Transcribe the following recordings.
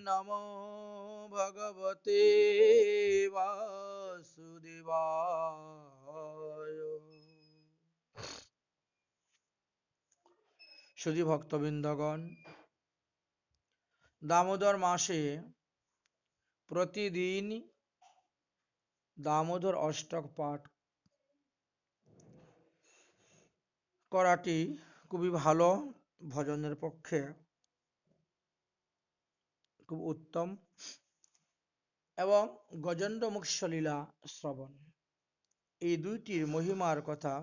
নমো ভগবতে বাসুদেবায়। সুধী ভক্তবৃন্দগণ, দামোদর মাসে প্রতিদিন দামোদর অষ্টক পাঠ করাটি খুবই ভালো, ভজনের পক্ষে খুব উত্তম, এবং গজেন্দ্র মোক্ষ লীলা শ্রবণ, এই দুইটির মহিমার কথা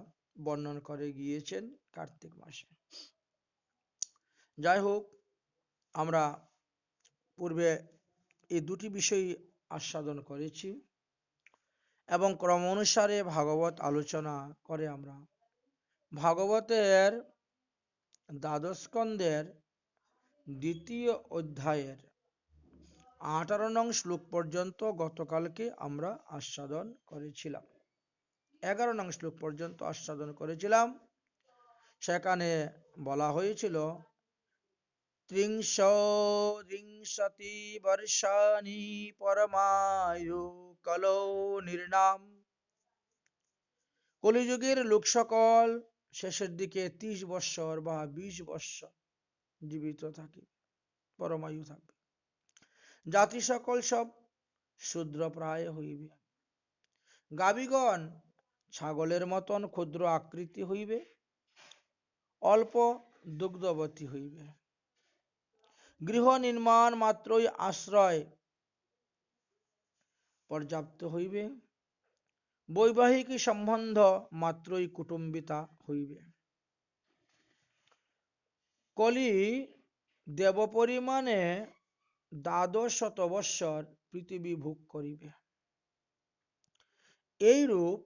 বর্ণন করে গিয়েছেন কার্তিক মাসে। যাই হোক, আমরা পূর্বে এই দুটি বিষয় আস্বাদন করেছি এবং ক্রম অনুসারে ভাগবত আলোচনা করে আমরা ভাগবতের দ্বাদশ স্কন্ধের দ্বিতীয় অধ্যায়ের 18 নং শ্লোক পর্যন্ত গতকালকে আমরা আস্বাদন করেছিলাম। 11 নং শ্লোক পর্যন্ত আস্বাদন করেছিলাম। সেখানে বলা হয়েছিল ত্রিংশতি বর্ষাণি পরমায়ু কলো নির্নাম। কলিযুগের লোক সকল শেষের দিকে 30 বৎসর বা 20 বৎসর জীবিত থাকে, পরমায়ু থাকবে। জাতি সকল সব শূদ্র প্রায় হইবে। গাবিগণ ছাগলের মতন ক্ষুদ্র আকৃতি হইবে, অল্প দুগ্ধবতী হইবে। গৃহ নির্মাণ মাত্রই আশ্রয় পর্যাপ্ত হইবে, বৈবাহিক সম্বন্ধ মাত্রই কুটুম্বিতা হইবে। কলি দেব পরিমাণে 12 শত বৎসর পৃথিবী ভোগ করিবে। এইরূপ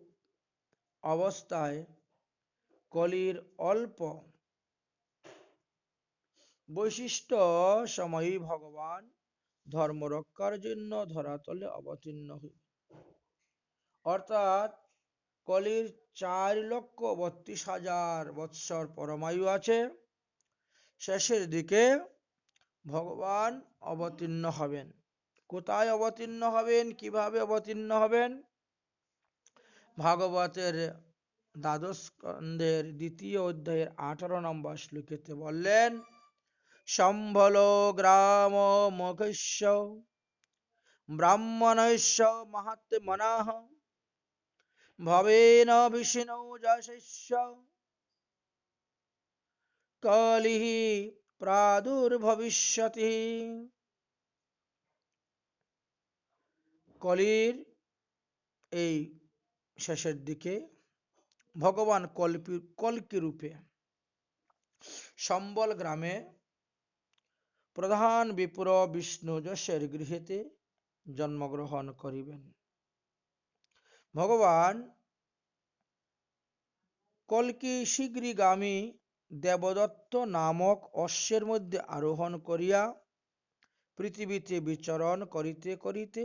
অবস্থায় কলির অল্প বৈশিষ্ট্য সময়ে ভগবান ধর্ম রক্ষার জন্য ধরাতলে অবতীর্ণ হইবে। অর্থাৎ কলির 4,32,000 বৎসর পরমায়ু আছে। শেষের দিকে ভগবান অবতীর্ণ হবেন। কোথায় অবতীর্ণ হবেন, কিভাবে অবতীর্ণ হবেন? ভাগবতের দ্বাদশ স্কন্ধের দ্বিতীয় অধ্যায়ের 18 নম্বর শ্লোকেতে বললেন, সম্বল গ্রাম মুখস্য ব্রাহ্মণস্য মহাত্মনঃ ভবেন বিষ্ণু যশস্য কলিঃ প্রাদুর্ভবিষ্যতি। কলির এই শেষের দিকে ভগবান কল্কি রূপে সম্বল গ্রামে প্রধান বিপ্র বিষ্ণু যশের গৃহেতে জন্মগ্রহণ করিবেন। ভগবান কল্কি শীঘ্রগামী দেবদত্ত নামক অশ্বের মধ্যে আরোহণ করিয়া পৃথিবীতে বিচরণ করিতে করিতে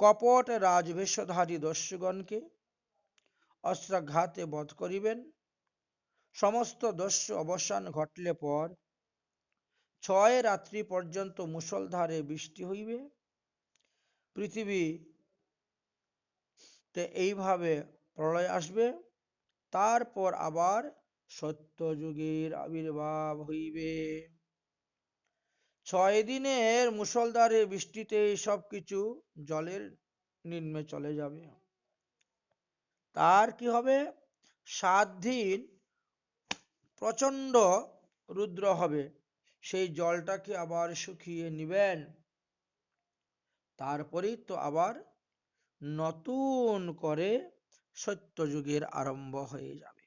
কপট রাজবেশধারী দস্যুগণকে অস্ত্রাঘাতে বধ করিবেন। সমস্ত দস্যু অবসান ঘটলে পর 6 রাত্রি পর্যন্ত মুষলধারে বৃষ্টি হইবে। পৃথিবীতে এইভাবে প্রলয় আসবে। তারপর আবার সত্যযুগের আবির্ভাব হইবে। 6 দিনের মুষলধারে বৃষ্টিতে সবকিছু জলের নিম্নে চলে যাবে। তার কি হবে? 7 দিন প্রচন্ড রুদ্র হবে, সেই জলটাকে আবার শুকিয়ে নিবেন। তারপরেই তো আবার নতুন করে সত্যযুগের আরম্ভ হয়ে যাবে।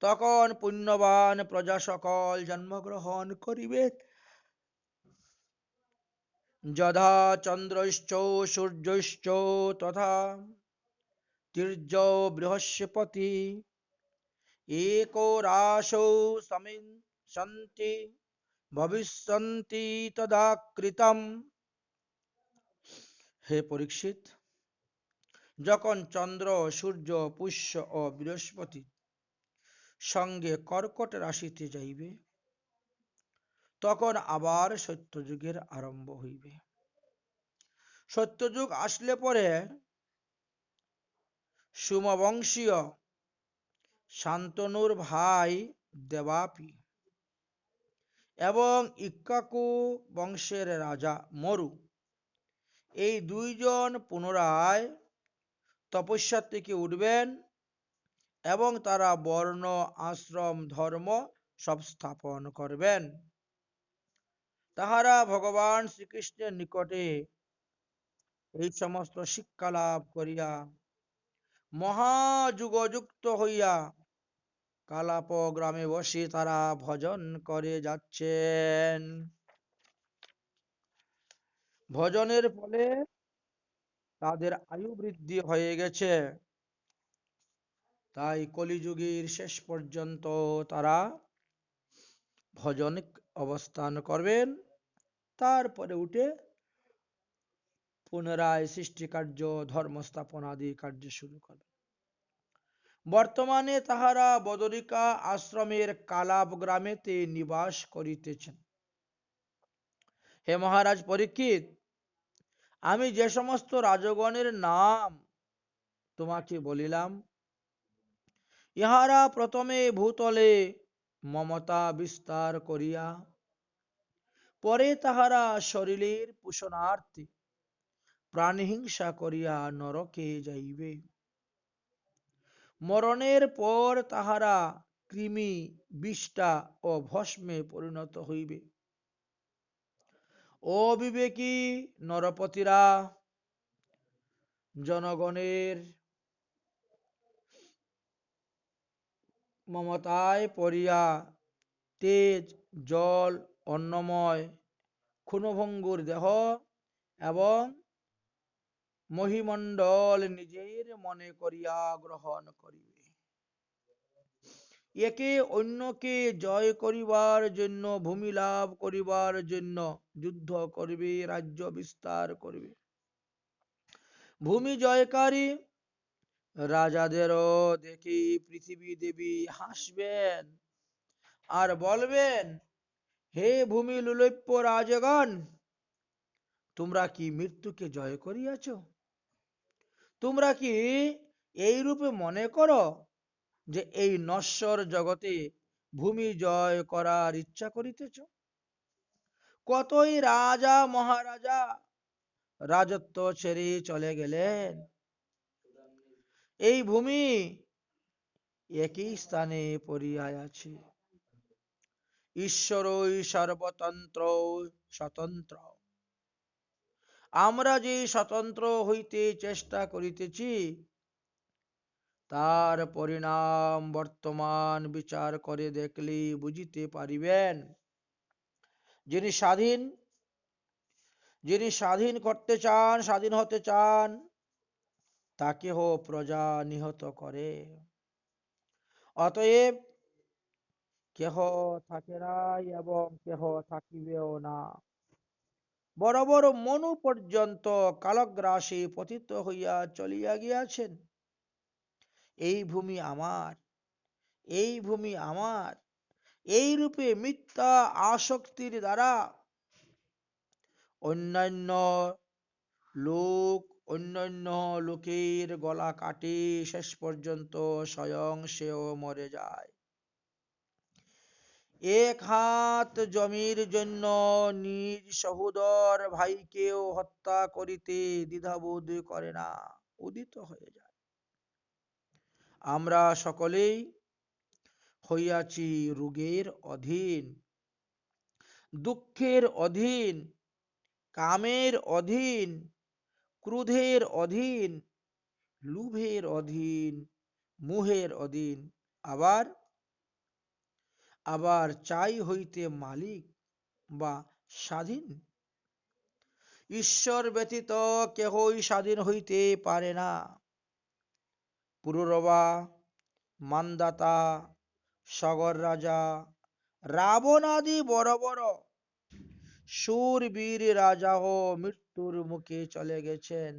তখন পুণ্যবান প্রজা সকল জন্মগ্রহণ করিবে। যথা চন্দ্রশ্চ সূর্যশ্চ তথা তির্যো বৃহস্পতি एको রাশৌ সন্তি ভবিষ্যন্তি তদাকৃতম। হে পরীক্ষিত, যখন চন্দ্র, সূর্য, পুষ্য ও বৃহস্পতি সঙ্গে কর্কট রাশিতে যাইবে, তখন আবার সত্যযুগের আরম্ভ হইবে। সত্যযুগ আসলে পরে সুমবংশীয় শান্তনুর ভাই দেবাপি এবং ইক্ষ্বাকু বংশের রাজা মরু, এই দুইজন পুনরায় তপস্যা থেকে উঠবেন এবং তারা বর্ণ আশ্রম ধর্ম সব স্থাপন করবেন। তাহারা ভগবান শ্রীকৃষ্ণের নিকটে এই সমস্ত শিক্ষা লাভ করিয়া মহাযুগযুক্ত হইয়া কালাপ গ্রামে বসে তারা ভজন করে যাচ্ছেন। ভজনের ফলে তাদের আয়ু বৃদ্ধি হয়ে গেছে, তাই কলিযুগের শেষ পর্যন্ত তারা ভজন অবস্থান করবেন, তারপরে উঠে পুনরায় সৃষ্টি কার্য ধর্ম স্থাপন আদি কার্য শুরু করবেন। বর্তমানে তাহারা বদরিকা আশ্রমের কালাপ গ্রামেতে নিবাস করিতেছেন। হে মহারাজ পরীক্ষিত, আমি যে সমস্ত রাজগণের নাম তোমাকে বলিলাম, ইহারা প্রথমে ভূতলে মমতা বিস্তার করিয়া পরে তাহারা শরীরের পোষণার্থে প্রাণহিংসা করিয়া নরকে যাইবে। মরণের পর তাহারা কৃমি বিষ্ঠা ও ভস্মে পরিণত হইবে। অবিবেকী নরপতিরা জনগণের মমতায় পড়িয়া তেজ, জল, অন্নময়, ক্ষুণভঙ্গুর দেহ এবং মহিমণ্ডল নিজের মনে করিয়া গ্রহণ করিবে। একে অন্যকে জয় করিবার জন্য, ভূমি লাভ করিবার জন্য যুদ্ধ করবে, রাজ্য বিস্তার করবে। ভূমি জয়কারী রাজাদেরও দেখি পৃথিবী দেবী হাসবেন আর বলবেন, হে ভূমি লুলভ্য রাজগণ, তোমরা কি মৃত্যুকে জয় করিয়াছ? তোমরা কি এই রূপে মনে করো যে এই নশ্বর জগতে ভূমি জয় করার ইচ্ছা করিতেছ? কতই রাজা মহারাজা রাজত্ব ছেড়ে চলে গেলেন, এই ভূমি একই স্থানে পড়িয়া আছে। ঈশ্বরই সর্বতন্ত্র স্বতন্ত্র। আমরা যে স্বতন্ত্র হইতে চেষ্টা করিতেছি, তার পরিণাম বর্তমান বিচার করে দেখলে বুঝিতে পারিবেন। যিনি স্বাধীন করতে চান, স্বাধীন হতে চান, তাকেও প্রজা নিহত করে। অতএব কেহ থাকে নাই এবং কেহ থাকিবেও না। বড় বড় মনু পর্যন্ত কালগ্রাসে পতিত হইয়া চলিয়া গিয়াছেন। এই ভূমি আমার, এই ভূমি আমার, এই রূপে মিথ্যা আসক্তির দ্বারা অন্যান্য লোকের গলা কাটে, শেষ পর্যন্ত স্বয়ং সেও মরে যায়। এক হাত জমির জন্য নিজ সহোদর ভাইকেও হত্যা করিতে দ্বিধাবোধ করে না, উদিত হয়ে যায়। আমরা সকলেই হইয়াছি রোগের অধীন, দুঃখের অধীন, কামের অধীন, ক্রোধের অধীন, লোভের অধীন, মোহের অধীন। আবার চাই হইতে মালিক বা স্বাধীন। ঈশ্বর ব্যতীত কেহই স্বাধীন হইতে পারে না। পুরুরবা, মান্দাতা, সগর রাজা, রাবণ আদি বড় বড় শূরবীর রাজাও মৃত্যুর মুখে চলে গেছেন।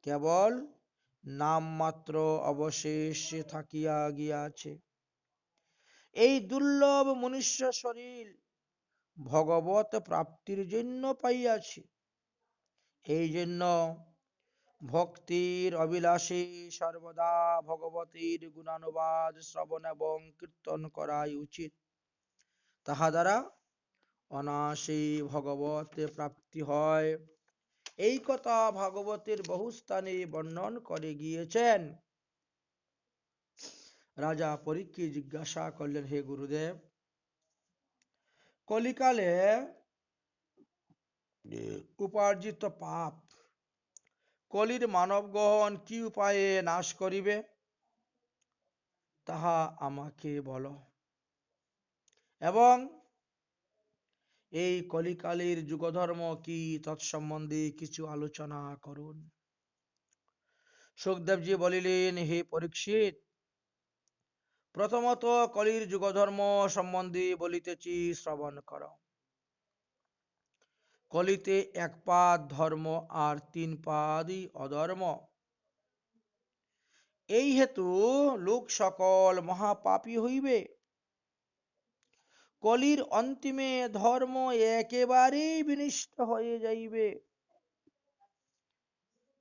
কেবল নামমাত্র অবশেষ থাকিয়া গিয়াছে। এই দুর্লভ মনুষ্য শরীর ভগবত প্রাপ্তির জন্য পাইয়াছি। এই জন্য ভক্তির অভিলাষী সর্বদা ভগবতীর গুণানুবাদ শ্রবণ এবং কীর্তন করাই উচিত। তাহা দ্বারা অনায়াসে ভগবতে প্রাপ্তি হয়। এই কথা ভাগবতের বহু স্থানে বর্ণন করে গিয়েছেন। রাজা পরীক্ষিত জিজ্ঞাসা করলেন, হে গুরুদেব, কলিকালে উপার্জিত পাপ কলির মানবগণ কি উপায়ে নাশ করিবে, তাহা আমাকে বলো। এবং এই কলিকালের যুগধর্ম কি তৎসম্বন্ধে কিছু আলোচনা করুন। সুখদেবজি বলিলেন, হে পরীক্ষিত, প্রথমত কলির যুগধর্ম সম্বন্ধে বলিতেছি, শ্রবণ কর। কলিতে এক পাদ ধর্ম আর তিন পাদই অধর্ম। এই হেতু লোক সকল মহাপাপী হইবে। কলির অন্তিমে ধর্ম একেবারেই বিনষ্ট হয়ে যাইবে।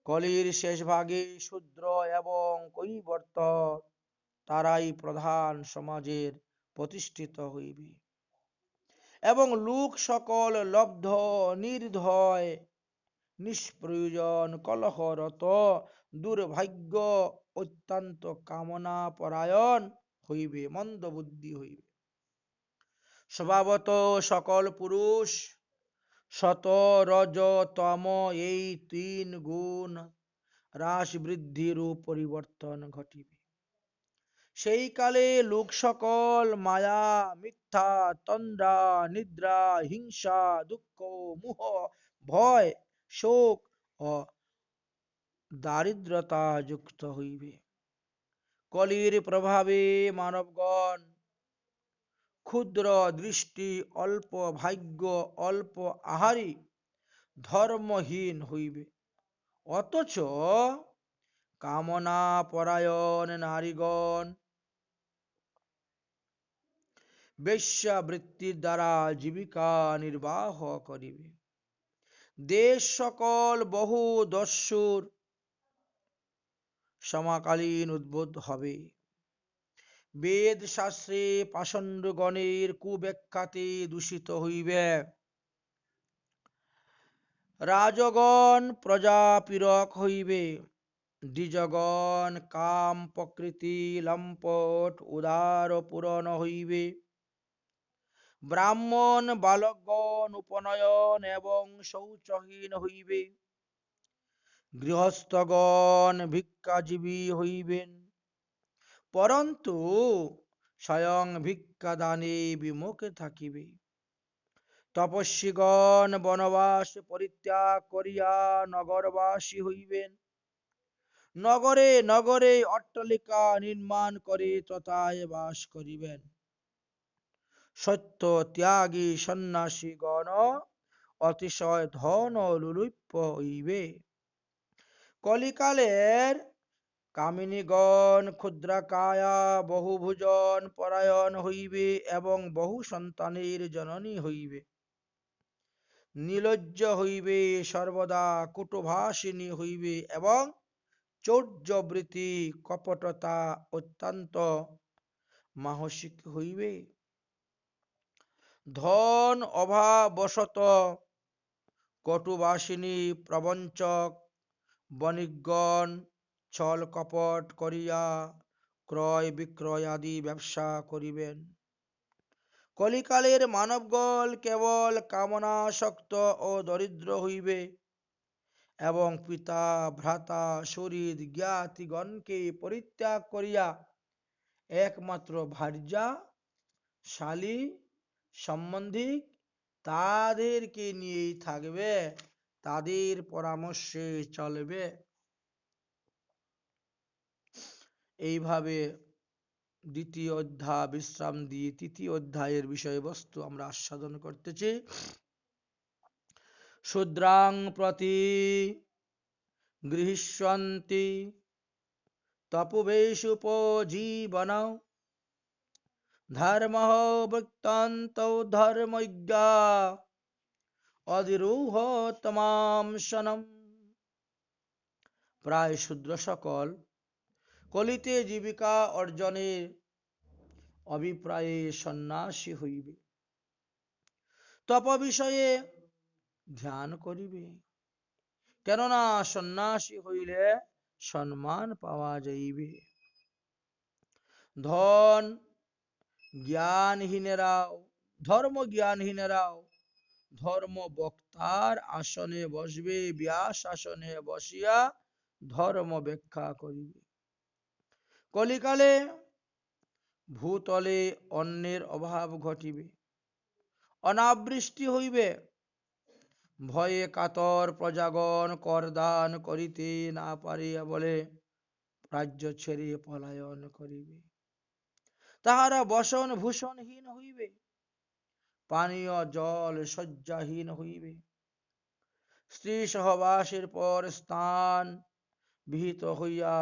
কলির শেষ ভাগে শূদ্র এবং কৈবর্ত তারাই প্রধান সমাজের প্রতিষ্ঠিত হইবে এবং লোক সকল লব্ধ নির্ধয় নিষ্প্রয়োজন কলহরত দুর্ভাগ্য অত্যন্ত কামনা পরায়ণ হইবে, মন্দ বুদ্ধি হইবে। স্বভাবত সকল পুরুষ সত রজ তম এই তিন গুণ হ্রাস বৃদ্ধিরূপ পরিবর্তন ঘটিবে। সেই কালে লোক সকল মায়া, মিথ্যা, তন্দ্রা, নিদ্রা, হিংসা, দুঃখ, মোহ, ভয়, শোক ও দারিদ্রতা যুক্ত হইবে। কলির প্রভাবে মানবগণ ক্ষুদ্র দৃষ্টি, অল্প ভাগ্য, অল্প আহারী, ধর্মহীন হইবে। অথচ কামনা পরায়ণ নারীগণ বেশ্যাবৃত্তির দ্বারা জীবিকা নির্বাহ করিবে। দেশ সকল বহু দস্যুর সমাকালীন উদ্ভূত হবে। বেদ শাস্ত্রে পাষণ্ডগণের কুব্যাখ্যাতে দূষিত হইবে। রাজগণ প্রজাপীড়ক হইবে। দ্বিজগণ কাম প্রকৃতি লম্পট উদার পূরণ হইবে। ব্রাহ্মণ বালকগণ উপনয়ন এবং শৌচহীন হইবে। গৃহস্থগণ ভিক্ষাজীবী হইবেন, পরন্তু স্বয়ং ভিক্ষাদানে বিমুখ থাকিবে। তপস্বীগণ বনবাস পরিত্যাগ করিয়া নগরবাসী হইবেন। নগরে নগরে অট্টালিকা নির্মাণ করে তথায় বাস করিবেন। সত্য ত্যাগী সন্ন্যাসীগণ অতিশয় ধন লুলুপ্য হইবে। কলিকালের কামিনীগণ ক্ষুদ্রাকায়া বহুভোজন পরায়ণ হইবে এবং বহু সন্তানের জননী হইবে। নির্লজ্জ হইবে, সর্বদা কটুভাষিণী হইবে এবং চৌর্যবৃত্তি কপটতা অত্যন্ত মাহসিক হইবে। ধন অভাববশত কটুভাষিণী প্রবঞ্চক বণিকগণ ছল কপট করিয়া ক্রয় বিক্রয় আদি ব্যবসা করিবেন। কলিকালের মানবগণ কেবল কামনাসক্ত ও দরিদ্র হইবে এবং পিতা ভ্রাতা শরীর জ্ঞাতিগণকে পরিত্যাগ করিয়া একমাত্র ভার্যা শালী সম্বন্ধী তাদেরকে নিয়েই থাকবে, তাদের পরামর্শে চলবে। এইভাবে দ্বিতীয় অধ্যায় বিশ্রাম দিয়ে তৃতীয় অধ্যায়ের বিষয়বস্তু আমরা আস্বাদন করতেছি। শূদ্রাং প্রতি গৃহীষ্যন্তি তপোবেশোপজীবনং ধর্ম বৃত্তান্ত ধর্মজ্ঞা অধিরূহ তমাম সনম। প্রায় শূদ্র সকল কলিতে জীবিকা অর্জনের অভিপ্রায়ে সন্ন্যাসী হইবে, তপ বিষয়ে ধ্যান করিবে। কেননা সন্ন্যাসী হইলে সম্মান পাওয়া যাইবে। ধন জ্ঞানহীনেরাও ধর্ম জ্ঞানহীনেরাও ধর্ম বক্তার আসনে বসবে, ব্যাস আসনে বসিয়া ধর্ম ব্যাখ্যা করিবে। কলিকালে ভূতলে অন্নের অভাব ঘটিবে, অনাবৃষ্টি হইবে, ভয়ে কাতর প্রজাগণ করদান করিতে না পারিয়া বলে রাজ্য ছেড়ে পলায়ন করিবে। তাহারা বসন ভূষণহীন হইবে, পানীয় জল শয্যাহীন হইবে, স্ত্রী সহবাসের পর স্থান বিহিত হইয়া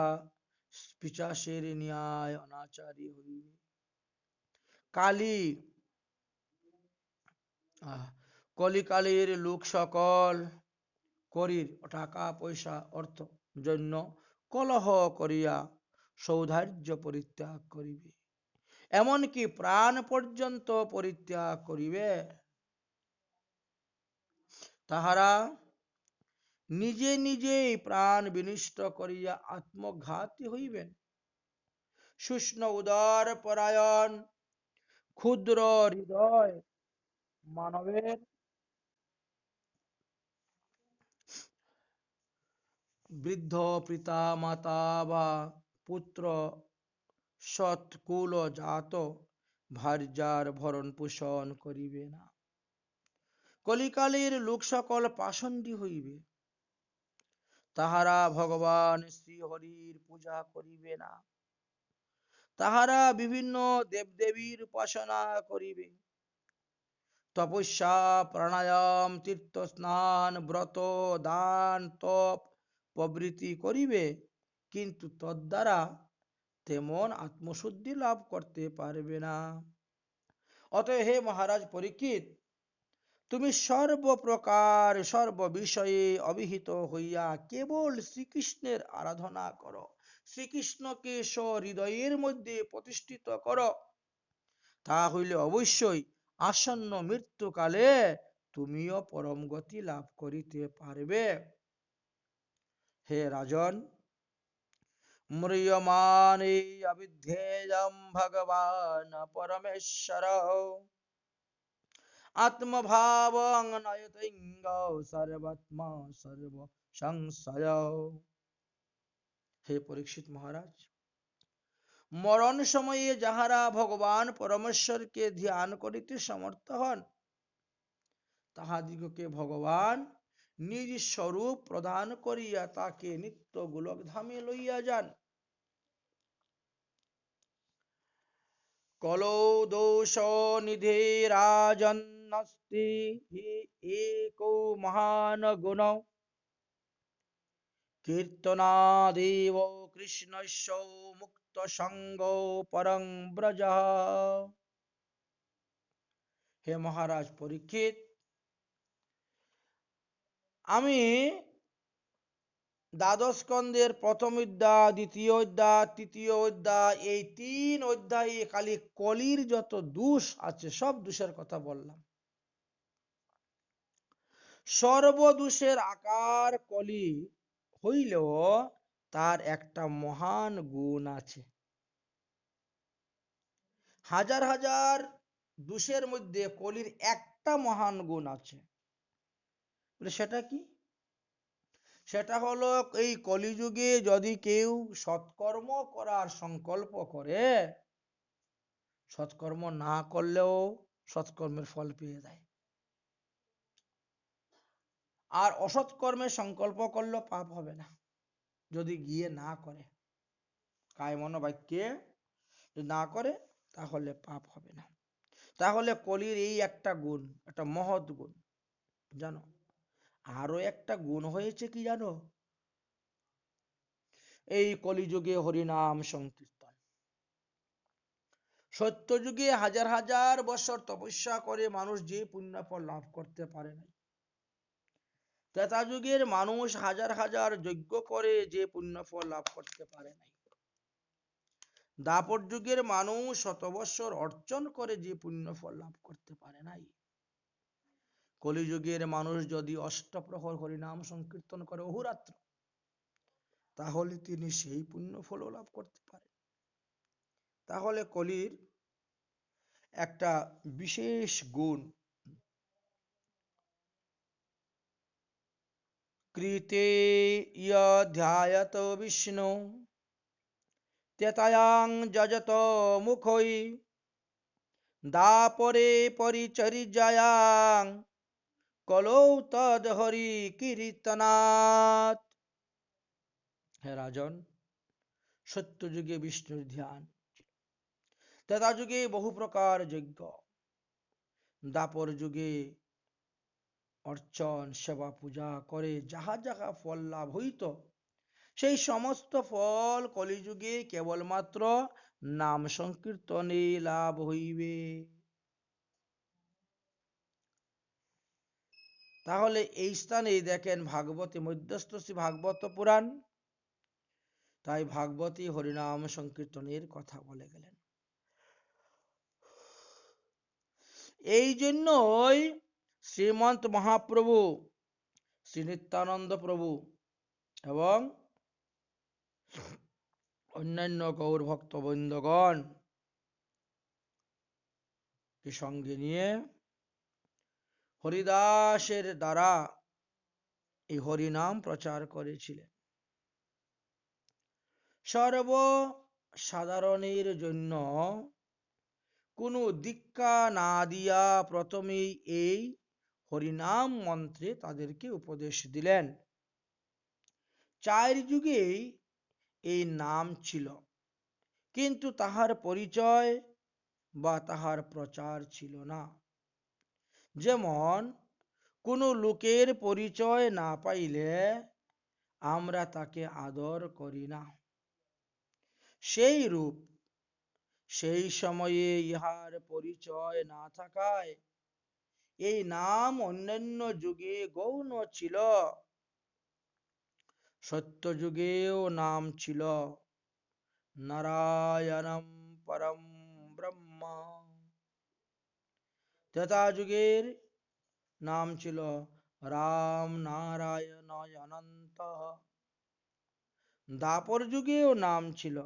পিশাচের ন্যায় অনাচারী হইবে। কালী কলিকালের লোক সকল করির টাকা পয়সা অর্থ জন্য কলহ করিয়া সৌধার্য পরিত্যাগ করিবে, এমনকি প্রাণ পর্যন্ত পরিত্যাগ করিবে। তাহারা নিজে নিজেই প্রাণ বিনষ্ট করিয়া আত্মঘাতী হইবেন। শুষ্ণ উদার পরায়ণ ক্ষুদ্র হৃদয় মানবের বৃদ্ধ পিতা মাতা বা পুত্র সৎকুল জাত ভার্যার ভরণ পোষণ করিবে না। কলিকালের লোক সকল পাষণ্ডী হইবে, তাহারা ভগবান শ্রীহরির পূজা করিবে না। তাহারা বিভিন্ন দেবদেবীর উপাসনা করিবে, তপস্যা প্রাণায়াম তীর্থ স্নান ব্রত দান তপ প্রভৃতি করিবে, কিন্তু তদ্বারা তেমন আত্মশুদ্ধি লাভ করতে পারবে না। অতএব হে মহারাজ পরীক্ষিত, তুমি সর্বপ্রকার সর্ব বিষয়ে অবিহিত হইয়া কেবল শ্রীকৃষ্ণের আরাধনা করো, শ্রীকৃষ্ণকে হৃদয়ের মধ্যে প্রতিষ্ঠিত করো, তা হইলে অবশ্যই আসন্ন মৃত্যুকালে তুমিও পরম গতি লাভ করিতে পারবে। হে রাজন, ম্রিয়মাণে অবিধেয়ং ভগবান পরমেশ্বর আত্মভাবং নয়তিঙ্গ সর্বাত্মা সর্ব সংশয়। হে পরীক্ষিত মহারাজ, মরণ সময়ে যাহারা ভগবান পরমেশ্বরকে ধ্যান করিতে সমর্থ হন, তাহাদিগকে ভগবান নিজ স্বরূপ প্রদান করিয়া তাকে নিত্য গোলক ধামে লইয়া যান। কলৌ দোষ নিধে রাজন্নস্তি একো মহান গুণ কীর্তনাদেব কৃষ্ণস্য মুক্ত সঙ্গ পরং ব্রজ। হে মহারাজ পরীক্ষিত, আমি দ্বাদশ স্কন্ধের প্রথম অধ্যায়, দ্বিতীয় অধ্যায়, তৃতীয় অধ্যায়, এই 3 অধ্যায়ে খালি কলির যত দোষ আছে সব দোষের কথা বললাম। সর্বদোষের আকার কলি হইলেও তার একটা মহান গুণ আছে। হাজার হাজার দোষের মধ্যে কলির একটা মহান গুণ আছে, সেটা কি? সেটা হলো এই কলিযুগে যদি কেউ সৎকর্ম করার সংকল্প করে, সৎকর্ম না করলেও সৎকর্মের ফল পেয়ে যায়, আর অসৎকর্মের সংকল্প করলেও পাপ হবে না যদি গিয়ে না করে, কায় মনো বাক্যে যদি না করে তাহলে পাপ হবে না। তাহলে কলির এই একটা গুণ, একটা মহৎ গুণ জানো। আরো একটা গুণ হয়েছে কি জানো? এই কলিযুগে হরিনাম সংকীর্তন। সত্যযুগে হাজার হাজার বছর তপস্যা করে মানুষ যে পুণ্যফল লাভ করতে পারে না, ত্রেতা যুগের মানুষ হাজার হাজার যজ্ঞ করে যে পুণ্যফল লাভ করতে পারে নাই, দাপর যুগের মানুষ শত বৎসর অর্চন করে যে পুণ্যফল লাভ করতে পারে নাই, কলিযুগের মানুষ যদি অষ্টপ্রহর হরিনাম সংকীর্তন করে অহোরাত্র, তাহলে তিনি সেই পুণ্যফল লাভ করতে পারেন। তাহলে কলির একটা বিশেষ গুণ, কৃতে ধ্যায়ত বিষ্ণু তেতায়াং যজত মুখৈ দাপরে পরিচর্যায়াং কলৌ তদ হরি কীর্তনাৎ। হে রাজন, সত্যযুগে বিষ্ণুর ধ্যান, ত্রেতা যুগে বহু প্রকার যজ্ঞ, দাপর যুগে অর্চন সেবা পূজা করে যাহা যাহা ফল লাভ হইত, সেই সমস্ত ফল কলিযুগে কেবলমাত্র নাম সংকীর্তনে লাভ হইবে। তাহলে এই স্থানে দেখেন ভাগবতী, মধ্যস্থ শ্রী ভাগবত পুরাণ, তাই ভাগবতী হরিনাম সংকীর্তনের কথা বলে গেলেন। এই জন্যই শ্রীমন্ত মহাপ্রভু শ্রী নিত্যানন্দ প্রভু এবং অন্যান্য গৌর ভক্তবৃন্দগণ কে সঙ্গে নিয়ে হরিদাসের দ্বারা এই হরিনাম প্রচার করেছিলেন। সর্বসাধারণের জন্য কোনো দীক্ষা না দিয়া প্রথমেই এই হরিনাম মন্ত্রে তাদেরকে উপদেশ দিলেন। 4 যুগেই এই নাম ছিল, কিন্তু তাহার পরিচয় বা তাহার প্রচার ছিল না। যেমন কোনো লোকের পরিচয় না পাইলে আমরা তাকে আদর করি না, সেই রূপ সেই সময়ে ইহার পরিচয় না থাকায় এই নাম অন্যান্য যুগে গৌণ ছিল। সত্যযুগেও নাম ছিল নারায়ণম পরম ব্রহ্ম, ত্রেতা যুগের নাম ছিল রাম নারায়ণ অনন্ত, দাপর যুগেও নাম ছিল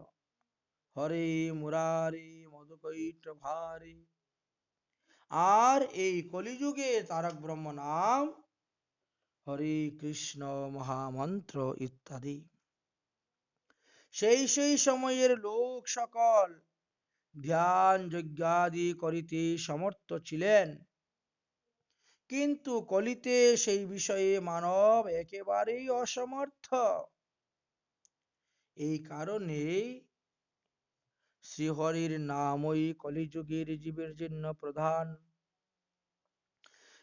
হরে মুরারি মধুকৈট ভারি, আর এই কলিযুগে তারক ব্রহ্ম নাম হরে কৃষ্ণ মহামন্ত্র ইত্যাদি। সেই সেই সময়ের লোক সকল ধ্যান যজ্ঞাদি করিতে সমর্থ ছিলেন, কিন্তু কলিতে সেই বিষয়ে মানব একেবারেই অসমর্থ। এই কারণে শ্রীহরির নামই কলিযুগের জীবের জন্য প্রধান।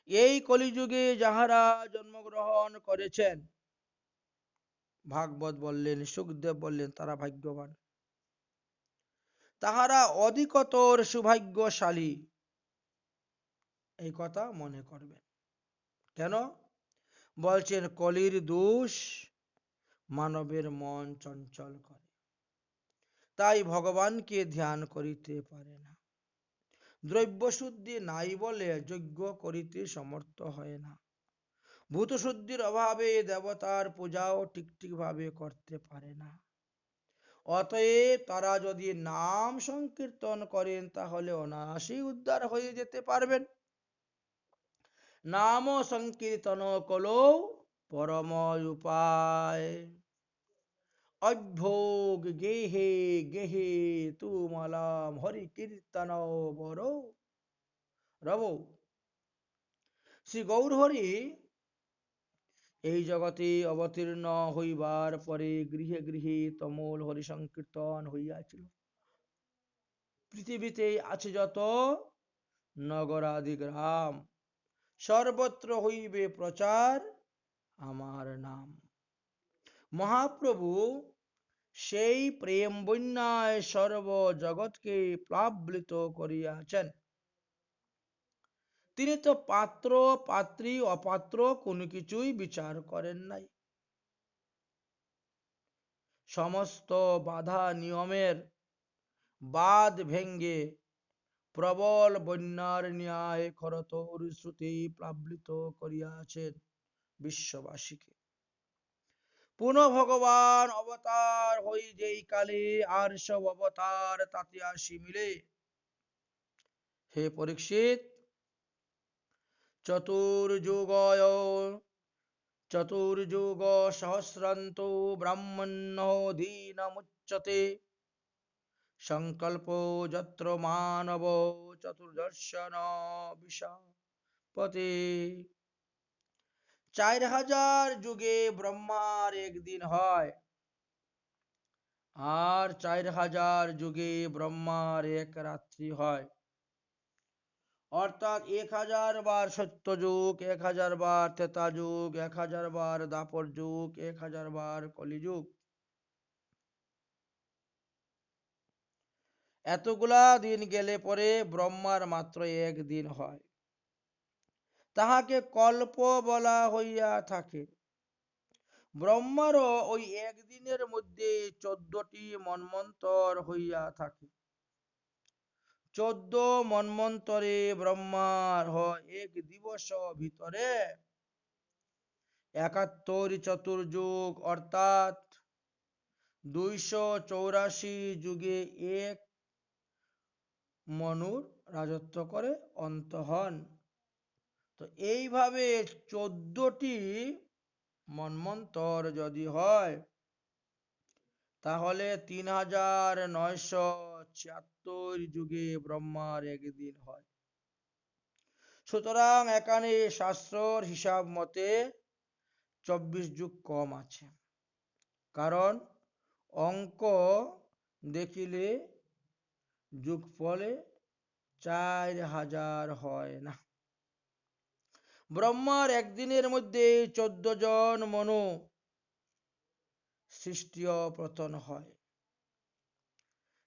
এই কলিযুগে যাহারা জন্মগ্রহণ করেছেন, ভাগবত বললেন, সুখদেব বললেন, তারা ভাগ্যবান, তাহারা অধিকতর সৌভাগ্যশালী, এই কথা মনে করবেন। কেন বলছেন? কলির দোষ মানবের মন চঞ্চল করে, তাই ভগবানকে ধ্যান করিতে পারে না। দ্রব্য শুদ্ধি নাই বলে যজ্ঞ করিতে সমর্থ হয় না। ভূত শুদ্ধির অভাবে দেবতার পূজাও ঠিক ভাবে করতে পারে না। অতএব তারা যদি নাম সংকীর্তন করেন তাহলে অনায়াসেই উদ্ধার হয়ে যেতে পারবেন। নাম সংকীর্তন কলৌ পরম উপায়, অভোগ গেহে গেহে তুমলাম হরি কীর্তন বর রব। শ্রী গৌরহরি এই জগতে অবতীর্ণ হইবার পরে গৃহে গৃহে তমল হরি সংকীর্তন হইয়াছিল। পৃথিবীতে আছে যত নগরাদি গ্রাম, সর্বত্র হইবে প্রচার আমার নাম। মহাপ্রভু সেই প্রেম বন্যায় সর্ব জগৎকে প্লাবলিত করিয়াছেন। তিনি তো পাত্র পাত্রী অপাত্র কোনো কিছুই বিচার করেন নাই। সমস্ত বাধা নিয়মের বাদ ভেঙ্গে প্রবল বন্যার ন্যায় খরতর শ্রুতি প্লাবিত করিয়াছেন বিশ্ববাসীকে। পুনঃ ভগবান অবতার হই যেই কালে আর সব অবতার তাতে আসি মিলে। হে পরীক্ষিত, চতুর্যুগ সহস্রান্ত ব্রাহ্মণ্য দীনমুচ্যতে সংকল্প যত্র মানব চতুর্দর্শন বিশাপতে। 4000 যুগে ব্রহ্মার একদিন হয়, আর 4000 যুগে ব্রহ্মার এক রাত্রি হয়। অর্থাৎ 1000 বার সত্য যুগ, 1000 বার ত্রেতা যুগ, 1000 বার দাপর যুগ, 1000 বার কলিযুগ। এতগুলা দিন গেলে পরে ব্রহ্মার মাত্র একদিন হয়, তাহাকে কল্প বলা হইয়া থাকে। ব্রহ্মারও ওই একদিনের মধ্যে 14টি মন্বন্তর হইয়া থাকে। 14 মন্বন্তরে ব্রহ্মার হয় এক দিবস ভিতরে 71 চতুর্যুগ, অর্থাৎ 284 যুগে এক মনুর রাজত্ব করে অন্ত হন। তো এইভাবে 14টি মন্বন্তর যদি হয়, তাহলে 3976 যুগে ব্রহ্মার একদিন হয়। সুতরাং এখানে শাস্ত্রর হিসাব মতে 24 যুগ কম আছে, কারণ অঙ্ক দেখিলে যুগ ফলে 4000 হয় না। ব্রহ্মার একদিনের মধ্যে 14 জন মনু সৃষ্টি ও পতন হয়।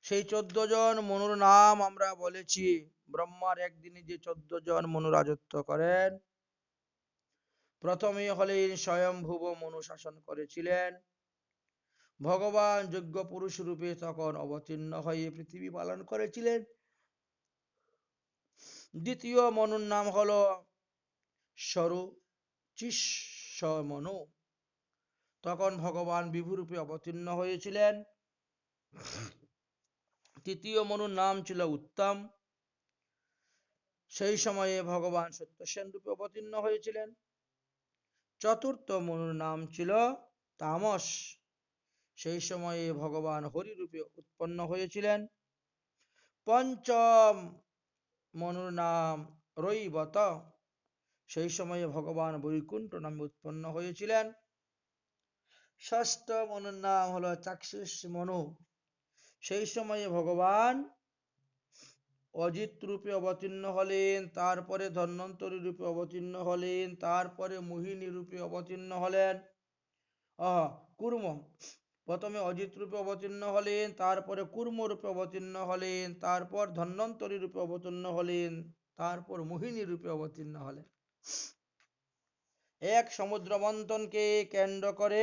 সেই 14 জন মনুর নাম আমরা বলেছি। ব্রহ্মার একদিনে যে 14 জন মনু রাজত্ব করেন, প্রথমে হলেন স্বয়ংভুব মনু শাসন করেছিলেন। ভগবান যোগ্য পুরুষ রূপে তখন অবতীর্ণ হয়ে পৃথিবী পালন করেছিলেন। দ্বিতীয় মনুর নাম হলো সরুচিষ্য মনু, তখন ভগবান বিভূরূপে অবতীর্ণ হয়েছিলেন। তৃতীয় মনুর নাম ছিল উত্তম, সেই সময়ে ভগবান সত্যসেন রূপে অবতীর্ণ হয়েছিলেন। চতুর্থ মনুর নাম ছিল তামস, সেই সময়ে ভগবান হরি রূপে উৎপন্ন হয়েছিলেন। পঞ্চম মনুর নাম রৈবত, সেই সময়ে ভগবান বৈকুণ্ঠ নামে উৎপন্ন হয়েছিলেন। ষষ্ঠ মনুর নাম হলো চাক্ষুষ মনু, সেই সময়ে ভগবান অজিত রূপে অবতীর্ণ হলেন, তারপরে ধন্বন্তরী রূপে অবতীর্ণ হলেন, তারপরে মোহিনী রূপে অবতীর্ণ হলেন। কুর্ম, প্রথমে অজিত রূপে অবতীর্ণ হলেন, তারপরে কুর্ম রূপে অবতীর্ণ হলেন, তারপর ধন্বন্তরী রূপে অবতীর্ণ হলেন, তারপর মোহিনী রূপে অবতীর্ণ হলেন। এক সমুদ্র মন্থনকে কেন্দ্র করে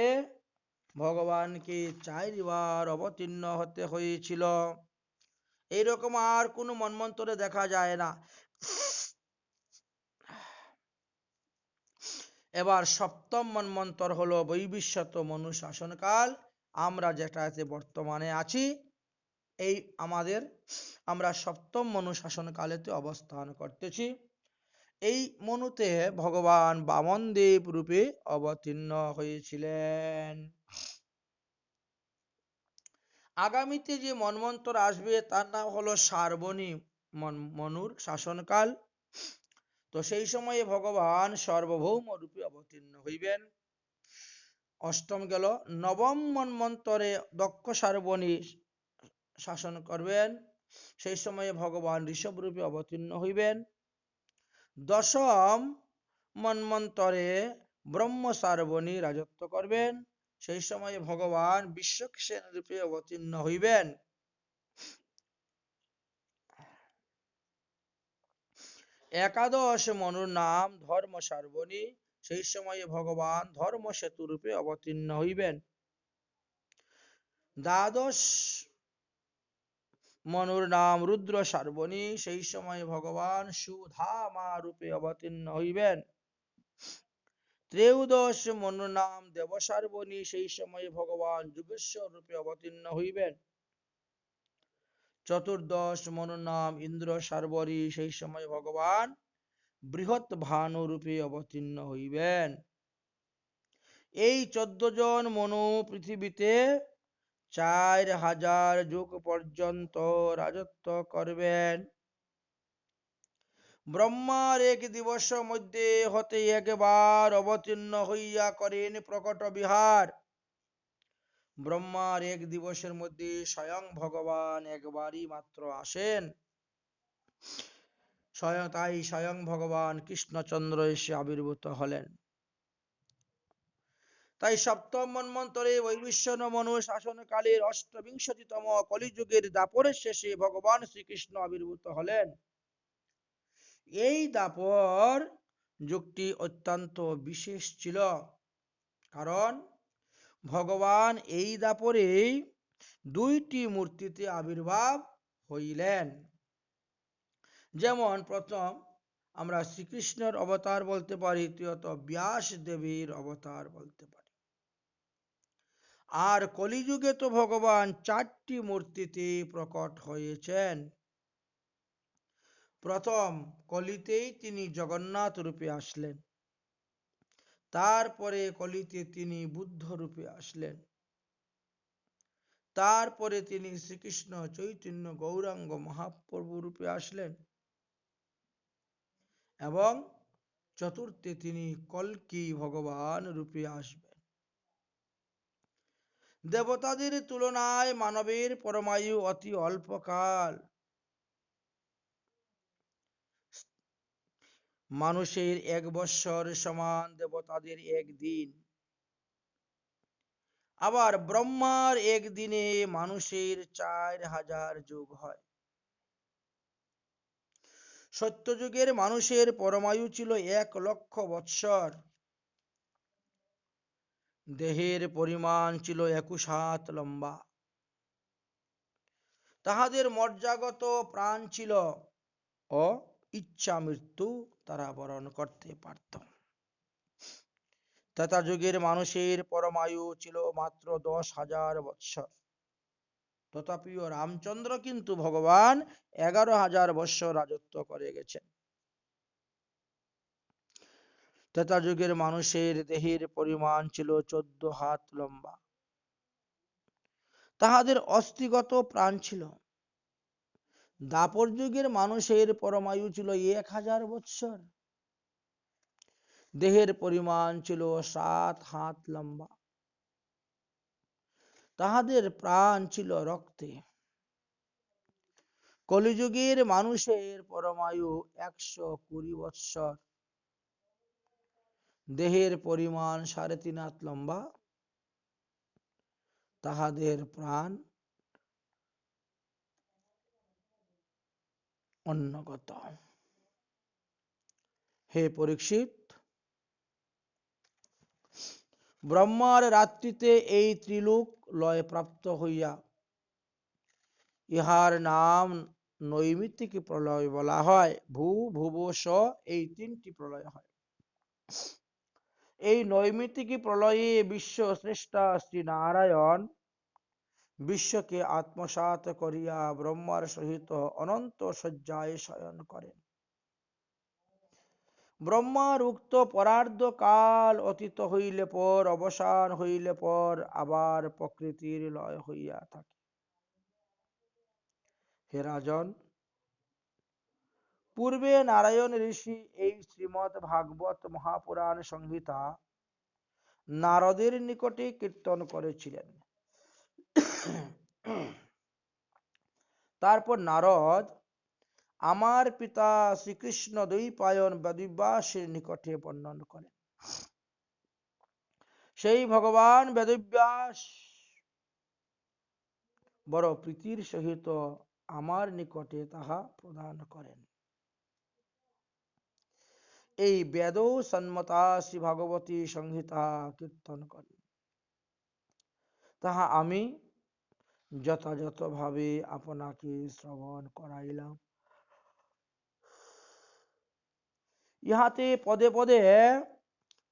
ভগবানকে 4 বার অবতীর্ণ হতে হয়েছিল। এইরকম আর কোনো মন্বন্তরে দেখা যায় না। এবার সপ্তম মন্বন্তর হলো বৈবিশ্বত মনু শাসনকাল। আমরা যেটাতে বর্তমানে আছি, এই আমরা সপ্তম মনু শাসনকালেতে অবস্থান করতেছি। এই মনুতে ভগবান বামনদেব রূপে অবতীর্ণ হয়েছিলেন। আগামীতে যে মন্বন্তর আসবে তার নাম হলো শার্বণী মনুর শাসনকাল। তো সেই সময়ে ভগবান সার্বভৌম রূপে অবতীর্ণ হইবেন। অষ্টম গেল। নবম মন্বন্তরে দক্ষ শার্বণী শাসন করবেন, সেই সময়ে ভগবান ঋষভ রূপে অবতীর্ণ হইবেন। দশম মন্বন্তরে ব্রহ্ম শার্বণী রাজত্ব করবেন, সেই সময়ে ভগবান বিশ্বক্সেন রূপে অবতীর্ণ হইবেন। একাদশ মনুর নাম ধর্ম সার্বণী, সেই সময়ে ভগবান ধর্ম সেতু রূপে অবতীর্ণ হইবেন। দ্বাদশ মনুর নাম রুদ্র সার্বণী, সেই সময়ে ভগবান সুধামা রূপে অবতীর্ণ হইবেন। ত্রয়োদশ মনুর নাম দেব সার্বণী, সেই সময়ে ভগবান যুগেশ্বর রূপে অবতীর্ণ হইবেন। চতুর্দশ মনুর নাম ইন্দ্র সার্বরী, সেই সময় ভগবান বৃহৎ ভানু রূপে অবতীর্ণ হইবেন। এই 14 জন মনু পৃথিবীতে 4000 যুগ পর্যন্ত রাজত্ব করবেন। ব্রহ্মার এক দিবস মধ্যে হতে একবার অবতীর্ণ হইয়া করেন প্রকট বিহার। ব্রহ্মার এক দিবসের মধ্যে স্বয়ং ভগবান একবারই মাত্র আসেন। তাই স্বয়ং ভগবান কৃষ্ণচন্দ্র এসে আবির্ভূত হলেন। তাই সপ্তম মন্বন্তরে বৈবস্বন মনু শাসনকালের অষ্টবিংশতিতম কলিযুগের দাপরের শেষে ভগবান শ্রীকৃষ্ণ আবির্ভূত হলেন। এই দাপর যুগটি অত্যন্ত বিশেষ ছিল, কারণ ভগবান এই দাপরেই 2টি মূর্তিতে আবির্ভাব হইলেন। যেমন প্রথম আমরা শ্রীকৃষ্ণের অবতার বলতে পারি, দ্বিতীয়ত ব্যাস দেবীর অবতার বলতে পারি। আর কলিযুগে তো ভগবান 4টি মূর্তিতে প্রকট হয়েছেন। প্রথম কলিতেই তিনি জগন্নাথ রূপে আসলেন, তারপরে কলিতে তিনি বুদ্ধ রূপে আসলেন, তারপরে তিনি শ্রীকৃষ্ণ চৈতন্য গৌরাঙ্গ মহাপ্রভু রূপে আসলেন, এবং চতুর্থে তিনি কল্কি ভগবান রূপে আসবেন। দেবতাদের তুলনায় মানবের পরমায়ু অতি অল্পকাল। মানুষের 1 বৎসর সমান দেবতাদের 1 দিন। আবার ব্রহ্মার 1 দিনে মানুষের 4000 যুগ হয়। সত্যযুগের মানুষের পরমায়ু ছিল 1 লক্ষ বৎসর। দেহের পরিমাণ ছিল 21 হাত লম্বা। তাহাদের মর্যাগত প্রাণ ছিল ও ইচ্ছা মৃত্যু তারা বরণ করতে পারত। ত্রেতা যুগের মানুষের পরমায়ু ছিল মাত্র 10,000 বৎসর। তথাপিও রামচন্দ্র কিন্তু ভগবান 11,000 বৎসর রাজত্ব করে গেছেন। ত্রেতা যুগের মানুষের দেহের পরিমাণ ছিল 14 হাত লম্বা। তাহাদের অস্থিগত প্রাণ ছিল। দ্বাপর যুগের মানুষের পরমায়ু ছিল 1000 বৎসর। দেহের পরিমাণ ছিল 7 হাত লম্বা। তাহাদের প্রাণ ছিল রক্তে। কলিযুগের মানুষের পরমায়ু 120 বৎসর। দেহের পরিমাণ 3.5 হাত লম্বা। তাহাদের প্রাণ অন্নগত। হে পরীক্ষিত, ব্রহ্মার রাত্রিতে এই ত্রিলোক লয় প্রাপ্ত হইয়া, ইহার নাম নৈমিত্তিক প্রলয় বলা হয়। ভূ ভুব স এই 3টি প্রলয় হয়। এই নৈমিত্তিক প্রলয়ে বিশ্ব শ্রেষ্ঠা শ্রী নারায়ণ বিশ্বকে আত্মসাৎ করিয়া ব্রহ্মার সহিত অনন্ত শয্যায় শয়ন করেন। ব্রহ্মার উক্ত পরার্ধ কাল অতীত হইলে পর, অবসান হইলে পর আবার প্রকৃতির লয় হইয়া থাকে। হে রাজন, পূর্বে নারায়ণ ঋষি এই শ্রীমদ্ ভাগবত মহাপুরাণ সংহিতা নারদের নিকটে কীর্তন করেছিলেন। তারপর নারদ আমার পিতা শ্রীকৃষ্ণ দ্বৈপায়ন বেদব্যাসের নিকটে বর্ণন করেন। সেই ভগবান বেদব্যাস বড় প্রীতির সহিত আমার নিকটে তাহা প্রদান করেন। এই বেদ সন্মতা শ্রী ভাগবতী সংহিতা কীর্তন করেন, তাহা আমি যথাযথভাবে আপনাকে শ্রবণ করাইলাম। ইহাতে পদে পদে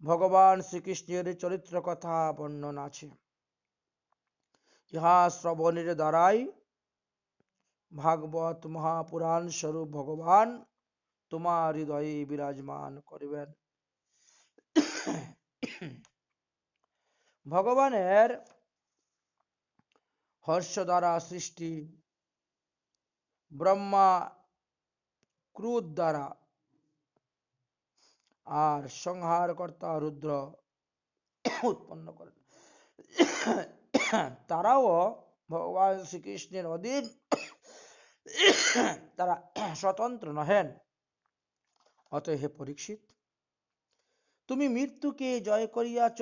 ভগবান শ্রীকৃষ্ণের চরিত্র কথা বর্ণন আছে। ইহা শ্রবণের দ্বারাই ভাগবত মহাপুরাণ স্বরূপ ভগবান তোমার হৃদয়ে বিরাজমান করিবেন। ভগবানের হর্ষ দ্বারা সৃষ্টি, ব্রহ্মা ক্রোধ দ্বারা, আর সংহার কর্তা রুদ্র উৎপন্ন করেন। তারাও ভগবান শ্রীকৃষ্ণের অধীন, তারা স্বতন্ত্র নহেন। অতএব হে পরীক্ষিত, তুমি মৃত্যুকে জয় করিয়াছ,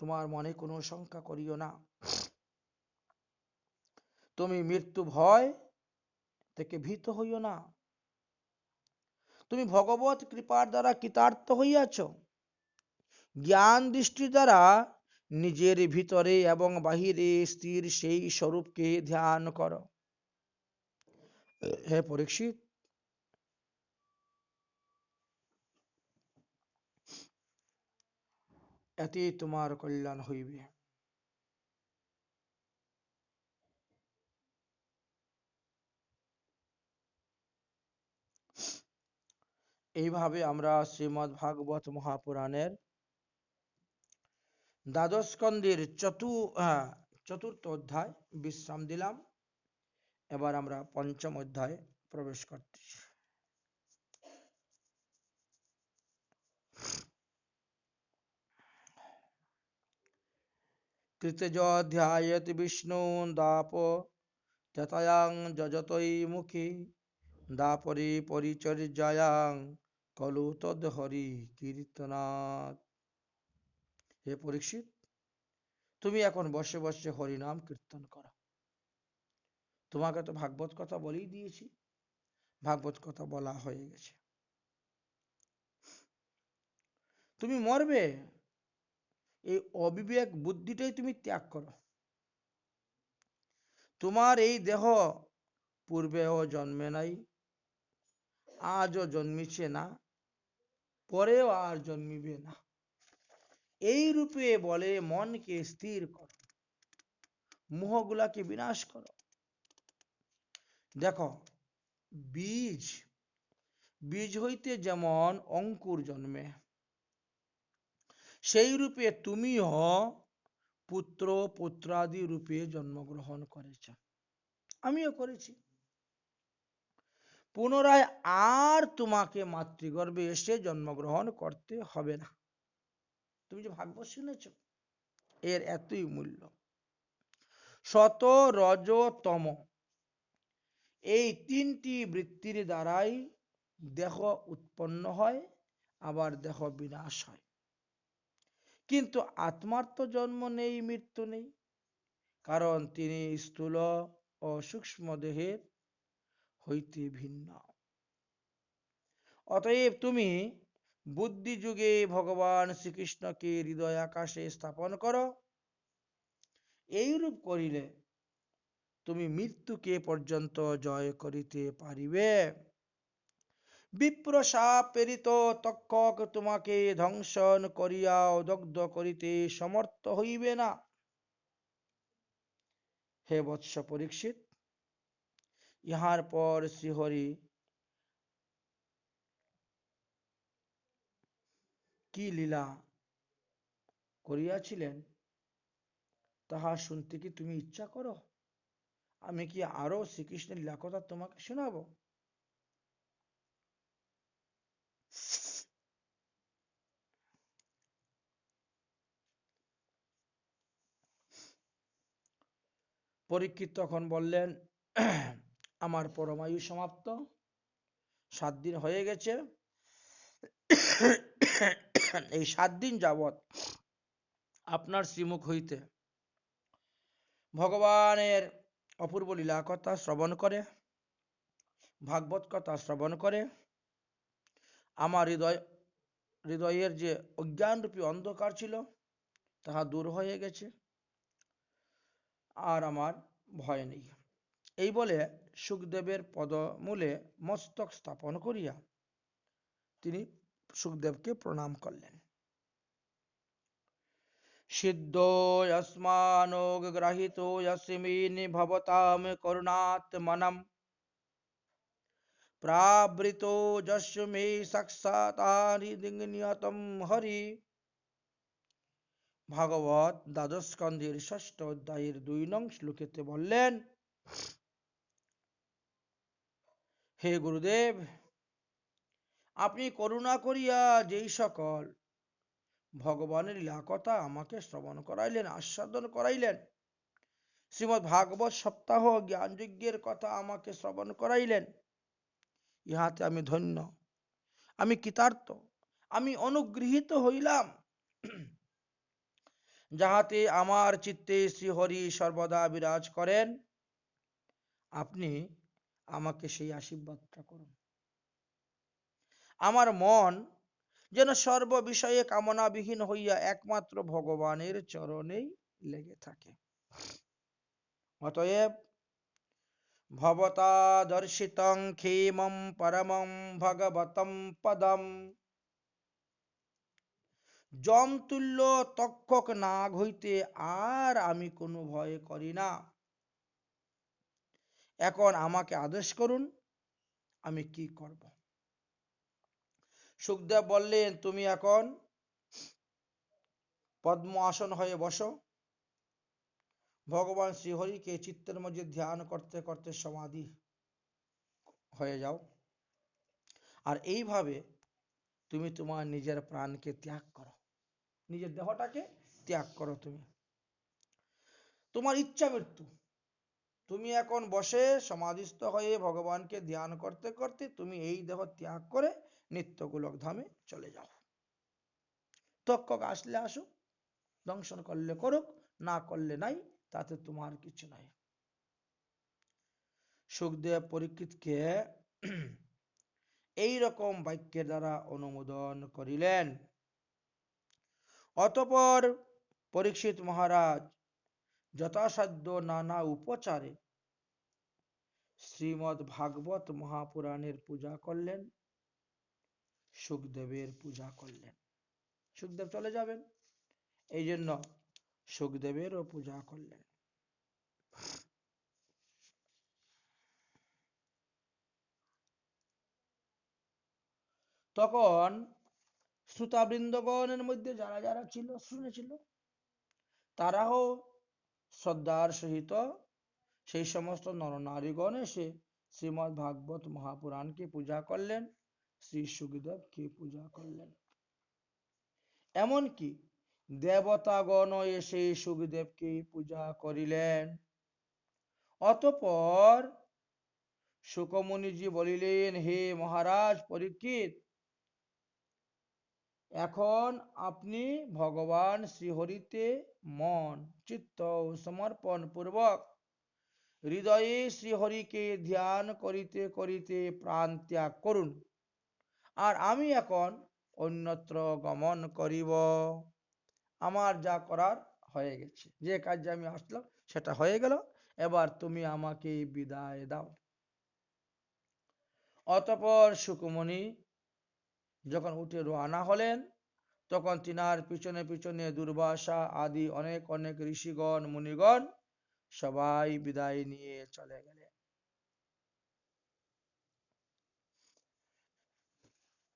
তোমার মনে কোনো শঙ্কা করিও না। তুমি মৃত্যু ভয় থেকে ভীত হইও না। তুমি ভগবত কৃপার দ্বারা কৃতার্থ হইয়াছ। জ্ঞান দৃষ্টি দ্বারা নিজের ভিতরে এবং বাহিরে স্থির সেই স্বরূপকে ধ্যান করো। হে পরীক্ষিত, এতে তোমার কল্যাণ হইবে। এইভাবে আমরা শ্রীমদ্ ভাগবত মহাপুরাণের দ্বাদশ স্কন্ধের চতুর্থ অধ্যায় বিশ্রাম দিলাম। এবার আমরা পঞ্চম অধ্যায়ে প্রবেশ করতেছি। তৃতীয়োধ্যায়তি বিষ্ণু দাপ যতয়াং যজতৈ মুখে দাপরে পরিচর্যায়াং কলু তদ হরি কীর্তনাৎ। হে পরীক্ষিত, তুমি এখন বসে বসে হরিনাম কীর্তন করো। তোমাকে তো ভাগবত কথা বলেই দিয়েছি, ভাগবত কথা বলা হয়ে গেছে। তুমি মরবে, এই অবিবেক বুদ্ধিটাই তুমি ত্যাগ করো। তোমার এই দেহ পূর্বেও জন্মে নাই, আজও জন্মিছে না, পরেও আর জন্মিবে না। এই রূপে বলে মনকে স্থির করো, মোহগুলাকে বিনাশ করো। দেখো, বীজ বীজ হইতে যেমন অঙ্কুর জন্মে, সেই রূপে তুমিও পুত্র পুত্রাদি রূপে জন্মগ্রহণ করেছ, আমিও করেছি। পুনরায় আর তোমাকে মাতৃগর্ভে এসে জন্মগ্রহণ করতে হবে না। তুমি যে ভাগবত শুনেছ, এর এতই মূল্য। সত রজ তম এই তিনটি বৃত্তির দ্বারাই দেহ উৎপন্ন হয়, আবার দেহ বিনাশ হয়। কিন্তু আত্মার তো জন্ম নেই, মৃত্যু নেই, কারণ তিনি স্থূল ও সূক্ষ্ম দেহের হইতে ভিন্ন। অতএব তুমি বুদ্ধি যুগে ভগবান শ্রীকৃষ্ণকে হৃদয় আকাশে স্থাপন করো। এইরূপ করিলে তুমি মৃত্যুকে পর্যন্ত জয় করিতে পারিবে। বিপ্র সাপ প্রেরিত তক্ষক তোমাকে ধ্বংসন করিয়াও দগ্ধ করিতে সমর্থ হইবে না। হে বৎস পরীক্ষিত, ইহার পর শ্রীহরি কি লীলা করিয়াছিলেন তাহা শুনতে কি তুমি ইচ্ছা করো? আমি কি আরো শ্রীকৃষ্ণের লীলা কথা তোমাকে শোনাবো? পরীক্ষিত তখন বললেন, আমার পরমায়ু সমাপ্ত, 7 দিন হয়ে গেছে। এই 7 দিন যাবৎ আপনার শ্রীমুখ হইতে ভগবানের অপূর্ব লীলা কথা শ্রবণ করে, ভাগবত কথা শ্রবণ করে আমার হৃদয়ের যে অজ্ঞানরূপী অন্ধকার ছিল তাহা দূর হয়ে গেছে, আর আমার ভয় নেই। এই বলে সুখদেবের পদমূলে মস্তক স্থাপন করিয়া তিনি সুখদেবকে প্রণাম করলেন। সিদ্ধো যস্মানোগ্রহিতো যস্মিन् ভবতাম করুণাত্মনম প্রাবৃতো যস্মে সাক্ষাৎ হরি। ভাগবত দ্বাদশ স্কন্ধের ষষ্ঠ অধ্যায়ের 2 নং শ্লোকেতে বললেন, হে গুরুদেব, আপনি করুণা করিয়া যেই সকল ভগবানের লীলা কথা আমাকে শ্রবণ করাইলেন, আস্বাদন করাইলেন, শ্রীমদ্ ভাগবত সপ্তাহ জ্ঞানযজ্ঞের কথা আমাকে শ্রবণ করাইলেন, ইহাতে আমি ধন্য, আমি কৃতার্থ, আমি অনুগৃহীত হইলাম। যাহাতে আমার চিত্তে শ্রীহরি সর্বদা বিরাজ করেন, আপনি আমাকে সেই আশীর্বাদটা করুন। আমার মন যেন সর্ব বিষয়ে কামনাবিহীন হইয়া একমাত্র ভগবানের চরণেই লেগে থাকে। অতএব ভবতা দর্শিতং ক্ষেমং পরমং ভগবতম পদম যমতুল্য তক্ষক নাগ হইতে আর আমি কোনো ভয় করি না। এখন আমাকে আদেশ করুন, আমি কি করব? সুখদেব বললেন, তুমি এখন পদ্ম আসন হয়ে বসো, ভগবান শ্রীহরিকে চিত্তের মধ্যে ধ্যান করতে করতে সমাধি হয়ে যাও, আর এইভাবে তুমি তোমার নিজের প্রাণকে ত্যাগ করো, নিজের দেহটাকে ত্যাগ করো। তুমি তোমার ইচ্ছা মৃত্যু, তুমি এখন বসে সমাধিস্থ হয়ে ভগবানকে ধ্যান করতে করতে তুমি এই দেহ ত্যাগ করে নিত্য গোলক ধামে চলে যাও। তক্ষক আসলে আসুক, দংশন করলে করুক, না করলে নাই, তাতে তোমার কিছু নাই। সুখদেব পরীক্ষিতকে এই রকম বাক্যের দ্বারা অনুমোদন করিলেন। অতঃপর পরীক্ষিত মহারাজ যথাসাধ্য নানা উপচারে শ্রীমদ্ ভাগবত মহাপুরাণের পূজা করলেন, সুখদেবের পূজা করলেন। সুখদেব চলে যাবেন, এই জন্য সুখদেবেরও পূজা করলেন। তখন শ্রোতাবৃন্দগণের মধ্যে যারা যারা ছিল, শুনেছিল, তারাও শ্রদ্ধার সহিত সেই সমস্ত নরনারীগণ এসে শ্রীমদ্ ভাগবত মহাপুরাণকে পূজা করলেন, শ্রী সুখদেবকে পূজা করলেন। এমনকি দেবতাগণ এসে সুখদেবকে পূজা করিলেন। অতঃপর শুকমুনিজি বলিলেন, হে মহারাজ পরীক্ষিত, এখন আপনি ভগবান শ্রীহরিতে মন চিত্ত সমর্পণ পূর্বক হৃদয়ে শ্রীহরিকে ধ্যান করিতে করিতে প্রাণ ত্যাগ করুন, আর আমি এখন অন্যত্র গমন করিব। আমার যা করার হয়ে গেছে, যে কাজে আমি আসলাম সেটা হয়ে গেল, এবার তুমি আমাকে বিদায় দাও। অতঃপর শুকমুনি যখন উঠে রওনা হলেন, তখন তিনার পিছনে পিছনে দুর্বাসা আদি অনেক অনেক ঋষিগণ মুনিগণ সবাই বিদায় নিয়ে চলে গেলেন।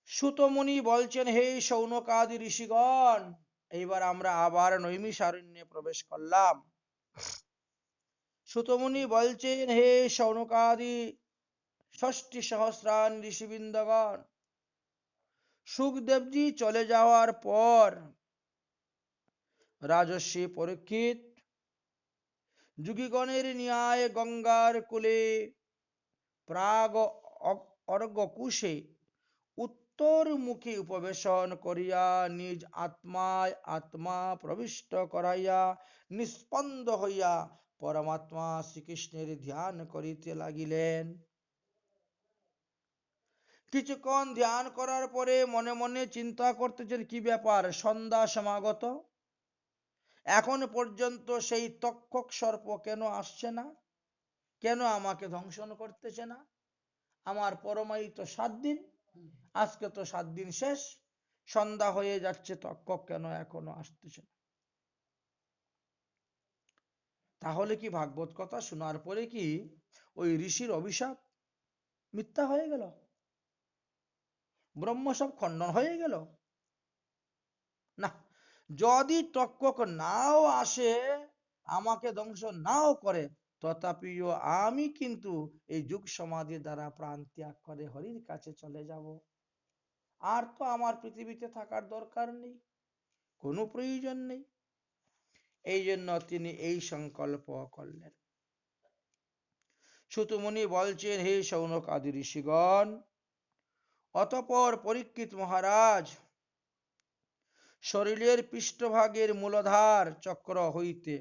সুতমুনি বলছেন, হে শৌনকাদি ঋষিগণ, এইবার আমরা আবার নৈমিষারণ্যে প্রবেশ করলাম। সুতমুনি বলছেন, হে শৌনকাদি ষষ্ঠী সহস্রান ঋষিবৃন্দগণ, সুখদেবজি চলে যাওয়ার পর রাজর্ষি পরীক্ষিত যুগিগণের ন্যায় গঙ্গার কূলে প্রাগ অর্ঘ্যকুশে অন্তর্মুখী উপবেশন করিয়া নিজ আত্মায় আত্মা প্রবিষ্ট করাইয়া নিস্পন্দ হইয়া পরমাত্মা শ্রীকৃষ্ণের ধ্যান করিতে লাগিলেন। কিছুক্ষণ ধ্যান করার পরে মনে মনে চিন্তা করতেছেন, কি ব্যাপার, সন্ধ্যা সমাগত, এখন পর্যন্ত সেই তক্ষক সর্প কেন আসছে না, কেন আমাকে ধ্বংসন করতেছে না, আমার পরমায়ু তো 7 দিন, আজকে তো 7 দিন শেষ, সন্ধ্যা হয়ে যাচ্ছে, তক্ষক কেন এখনো আসতেছে না। তাহলে কি ভাগবত কথা শোনার পরে কি ওই ঋষির অভিশাপ মিথ্যা হয়ে গেল, ব্রহ্ম সব খণ্ডন হয়ে গেল? না, যদি তক্ষক নাও আসে, আমাকে ধ্বংস নাও করে, তথাপিও আমি কিন্তু এই যুগ সমাধি দ্বারা প্রাণ ত্যাগ করে হরির কাছে চলে যাব। আর তো আমার পৃথিবীতে থাকার দরকার নেই, কোনো প্রয়োজন নেই। এই জন্য তিনি এই সংকল্প করলেন। সুতমুনি বলছেন, হে শৌনক আদি ঋষিগণ, অতঃপর পরীক্ষিত মহারাজ শরীরের পৃষ্ঠভাগের মূলধার চক্র হইতে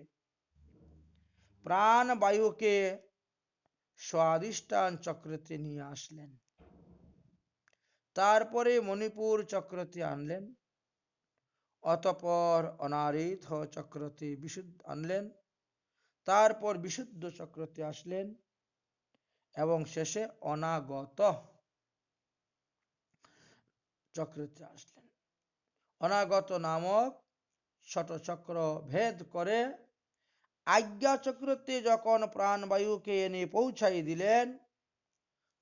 প্রাণ বায়ুকে স্বাধিষ্ঠান চক্রতে নিয়ে আসলেন। তারপরে মণিপুর চক্রতে আনলেন, অতঃপর অনারিত চক্রতে বিশুদ্ধ আনলেন, তারপর বিশুদ্ধ চক্রতে আসলেন এবং শেষে অনাগত চক্রতে আসলেন। অনাগত নামক ছোট চক্র ভেদ করে আজ্ঞা চক্রতে যখন প্রাণবায়ুকে এনে পৌঁছাই দিলেন,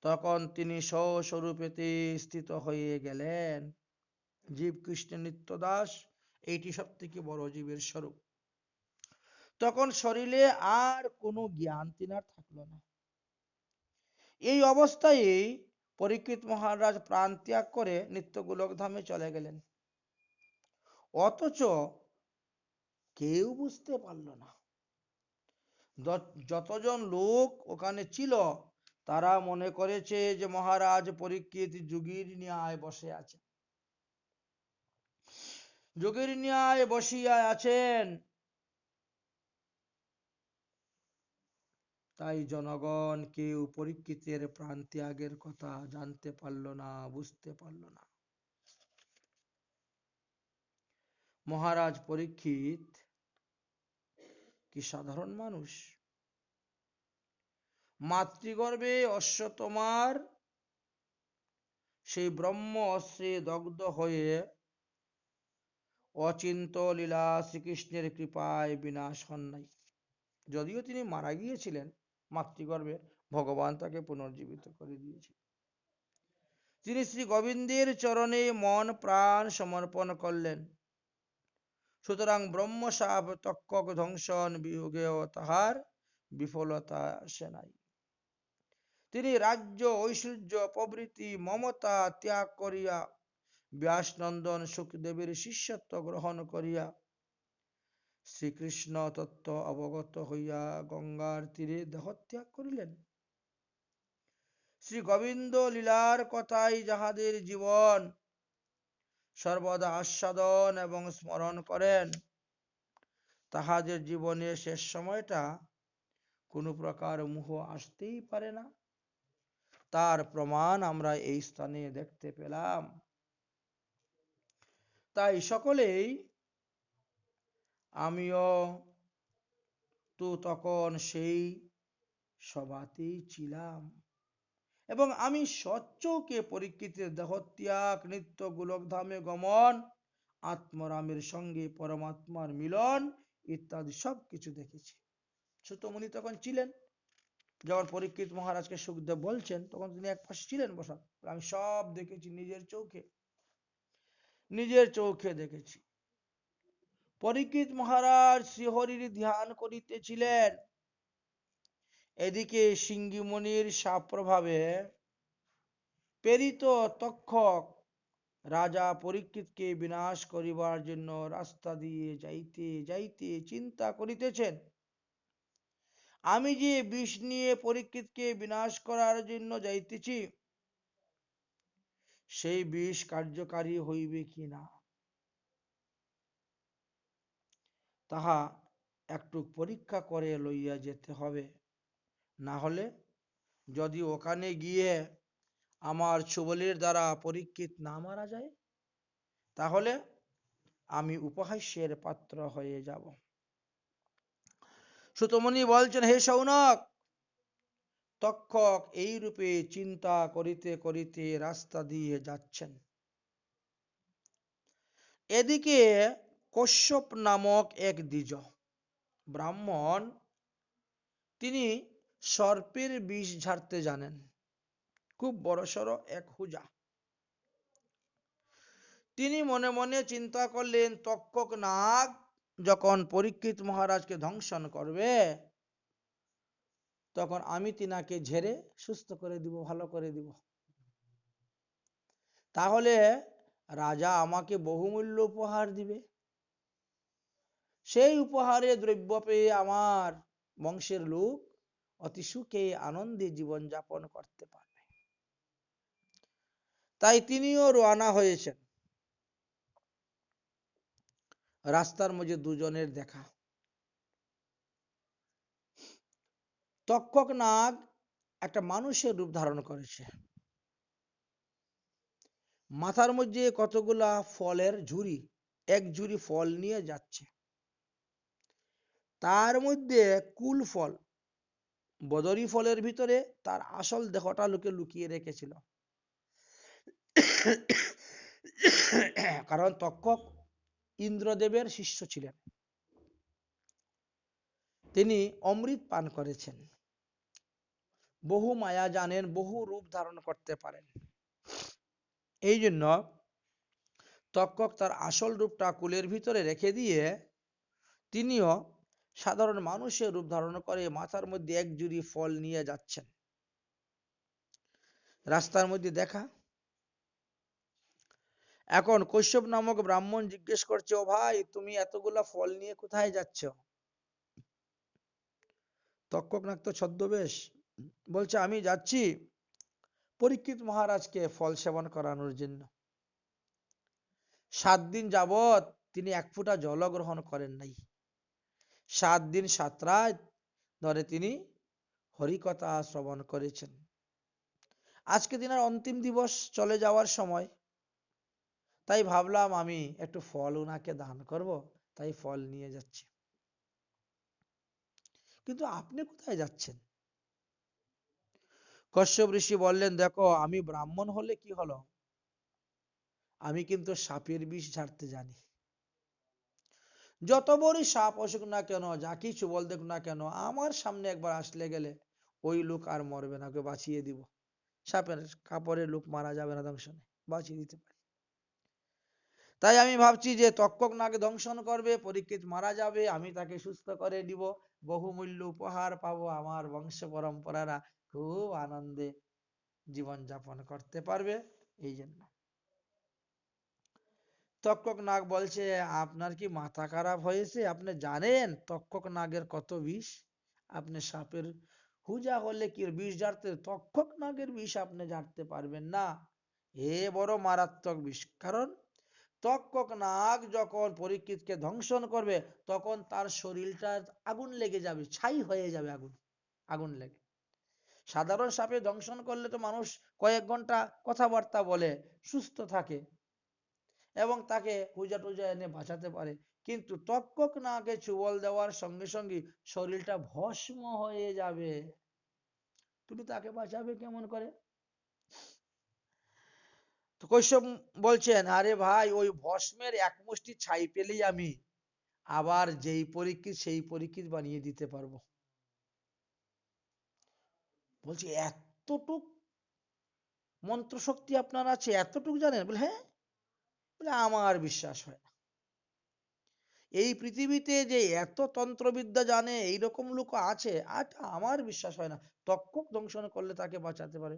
তখন তিনি স্বস্বরূপেতে স্থিত হয়ে গেলেন। জীব কৃষ্ণ নিত্যদাস, এইটি সব থেকে বড় জীবের স্বরূপ। তখন শরীরে আর কোনো জ্ঞান তিনার থাকলো না। এই অবস্থায় পরীক্ষিত মহারাজ প্রাণ ত্যাগ করে নিত্য গোলক ধামে চলে গেলেন। অথচ কেউ বুঝতে পারল না। যতজন লোক ওখানে ছিল তারা মনে করেছে যে মহারাজ পরীক্ষিত যোগীর ন্যায় বসে আছে, যোগীর ন্যায় বসিয়া আছেন। তাই জনগণ কেউ পরীক্ষিতের প্রাণ ত্যাগের কথা জানতে পারল না, বুঝতে পারল না। মহারাজ পরীক্ষিত কি সাধারণ মানুষ? মাতৃগর্ভে অশ্বতমার সেই ব্রহ্ম অস্ত্রে দগ্ধ হয়ে অচিন্ত লীলা শ্রীকৃষ্ণের কৃপায় বিনাশ হন নাই। যদিও তিনি মারা গিয়েছিলেন মাতৃগর্ভে, ভগবান তাকে পুনর্জীবিত করে দিয়েছিলেন। তিনি শ্রী গোবিন্দের চরণে মন প্রাণ সমর্পণ করলেন। সুতরাং ব্রহ্মশাপ তক্ষক ধ্বংসন বিয়োগেও তাহার বিফলতা আসে নাই। তিনি রাজ্য ঐশ্বর্য প্রভৃতি মমতা ত্যাগ করিয়া ব্যাসনন্দন সুখদেবের শিষ্যত্ব গ্রহণ করিয়া শ্রীকৃষ্ণ তত্ত্ব অবগত হইয়া গঙ্গার তীরে দেহত্যাগ করিলেন। শ্রী গোবিন্দ লীলার কথাই যাহাদের জীবন সর্বদা আস্বাদন এবং স্মরণ করেন, তাহাদের জীবনে শেষ সময়টা কোনো প্রকার মোহ আসতেই পারে না। তার প্রমাণ আমরা এই স্থানে দেখতে পেলাম। তাই সকলেই, আমিও তো তখন সেই সভাতেই ছিলাম এবং আমি সচ্চৌকে পরীক্ষিতের দেহত্যাগ, নিত্য গোলকধামে গমন, আত্মরামের সঙ্গে পরমাত্মার মিলন ইত্যাদি সব কিছু দেখেছি। সুতমুনি তখন ছিলেন, যখন পরীক্ষিত মহারাজকে সুখদেব বলছেন তখন তিনি এক পাশে ছিলেন বসা। আমি সব দেখেছি, নিজের চোখে দেখেছি। পরীক্ষিত মহারাজ শ্রীহরির ধ্যান করিতেছিলেন, এদিকে সিংহীমণির শাপ প্রভাবে প্রেরিত তক্ষক রাজা পরীক্ষিতকে বিনাশ করিবার জন্য রাস্তা দিয়ে যাইতে যাইতে চিন্তা করিতেছেন, আমি যে বিষ নিয়ে পরীক্ষিতকে বিনাশ করার জন্য যাইতেছি, সেই বিষ কার্যকারী হইবে কি না তাহা একটু পরীক্ষা করে লইয়া যেতে হবে। না হলে যদি ওখানে গিয়ে আমার ছুবলের দ্বারা পরীক্ষিত না মারা যায়, তাহলে আমি উপহাস্যের পাত্র হয়ে যাব। সুতমুনি বলছেন, হে শৌনক, তক্ষক এই রূপে চিন্তা করিতে করিতে রাস্তা দিয়ে যাচ্ছেন। এদিকে কশ্যপ নামক এক দ্বিজ ব্রাহ্মণ, তিনি সর্পের বিষ ঝাড়তে জানেন। খুব বড়সড় এক হুজা। তিনি মনে মনে চিন্তা করলেন, তক্ষক নাগ যখন পরীক্ষিত মহারাজকে ধ্বংসন করবে, তখন আমি তিনাকে ঝেড়ে সুস্থ করে দিব, ভালো করে দিব। তাহলে রাজা আমাকে বহুমূল্য উপহার দিবে। সেই উপহারে দ্রব্য পেয়ে আমার বংশের লোক অতি সুখে আনন্দে জীবন যাপন করতে পারবে। তাই তিনিও রওনা হয়েছেন। রাস্তার মধ্যে দুজনের দেখা। তক্ষক নাগ একটা মানুষের রূপ ধারণ করেছে। মাথার মধ্যে কতগুলা ফলের ঝুড়ি, এক ঝুড়ি ফল নিয়ে যাচ্ছে। তার মধ্যে কুল ফল, বদরি ফলের ভিতরে তার আসল দেহটা লোকে লুকিয়ে রেখেছিল। কারণ তক্ষক ইন্দ্রদেবের শিষ্য ছিলেন, তিনি অমৃত পান করেছেন, বহু মায়া জানেন, বহু রূপ ধারণ করতে পারেন। এই জন্য তক্ষক তার আসল রূপটা কুলের ভিতরে রেখে দিয়ে তিনিও সাধারণ মানুষের রূপ ধারণ করে মাথার মধ্যে এক ঝুড়ি ফল নিয়ে যাচ্ছেন। রাস্তার মধ্যে দেখা। এখন কশ্যপ নামক ব্রাহ্মণ জিজ্ঞেস করছে, ও ভাই, তুমি এতগুলা ফল নিয়ে কোথায় যাচ্ছ? তক্ষক নাগ তো ছদ্মবেশ, বলছে, আমি যাচ্ছি পরীক্ষিত মহারাজকে ফল সেবন করানোর জন্য। 7 দিন যাবৎ তিনি এক ফোঁটা জল গ্রহণ করেন নাই। 7 দিন 7 রাত ধরে তিনি হরিকথা শ্রবণ করেছেন। আজকে দিনের অন্তিম দিবস চলে যাওয়ার সময়, তাই ভাবলাম আমি একটু ফল ওনাকে দান করব, তাই ফল নিয়ে যাচ্ছি। কিন্তু আপনি কোথায় যাচ্ছেন? কশ্যপ ঋষি বললেন, দেখো, আমি ব্রাহ্মণ হলে কি হলো, আমি কিন্তু সাপের বিষ ঝাড়তে জানি। যত বড়ই সাপ অসুখ না কেন, যা কিছু বল দেখ না কেন, আমার সামনে একবার আসলে গেলে ওই লোক আর মরবে না, ওকে বাঁচিয়ে দিব। সাপের কাপড়ের লোক মারা যাবে না দংশনে, বাঁচিয়ে দিতে পারি। তাই আমি ভাবছি যে তক্ষক নাগে দংশন করবে, পরীক্ষিত মারা যাবে, আমি তাকে সুস্থ করে দিব, বহুমূল্য উপহার পাবো, আমার বংশ পরম্পরারা খুব আনন্দে জীবন যাপন করতে পারবে। এই জন্য তক্ষক নাগ বলছে, আপনার কি মাথা খারাপ হয়েছে? আপনি জানেন তক্ষক নাগের কত বিষ? আপনি সাপের হুজা হলে কি বিষ ঝাড়তে, তক্ষক নাগের বিষ আপনি ঝাড়তে পারবেন না। এ বড় মারাত্মক বিষ। কারণ তক্ষক নাগ যখন পরীক্ষিতকে ধ্বংসন করবে, তখন তার শরীরটা আগুন লেগে যাবে, ছাই হয়ে যাবে, আগুন আগুন লেগে। সাধারণ সাপে দংশন করলে তো মানুষ কয়েক ঘন্টা কথাবার্তা বলে, সুস্থ থাকে এবং তাকে পূজা টুজা এনে বাঁচাতে পারে। কিন্তু তক্ষক নাগে চুবল দেওয়ার সঙ্গে সঙ্গে শরীরটা ভস্ম হয়ে যাবে, তুমি তাকে বাঁচাবে কেমন করে? তো কশ্যপ বলছেন, আরে ভাই, ওই ভস্মের এক মুষ্টি ছাই পেলেই আমি আবার যেই পরীক্ষিত সেই পরীক্ষিত বানিয়ে দিতে পারবো। বলছি, এতটুক মন্ত্র শক্তি আপনার আছে, এতটুক জানেন? বলে, হ্যাঁ। বলে, আমার বিশ্বাস হয় না। এই পৃথিবীতে যে এত তন্ত্রবিদ্যা জানে এইরকম লোক আছে, আর আমার বিশ্বাস হয় না তক্ষক দংশন করলে তাকে বাঁচাতে পারে।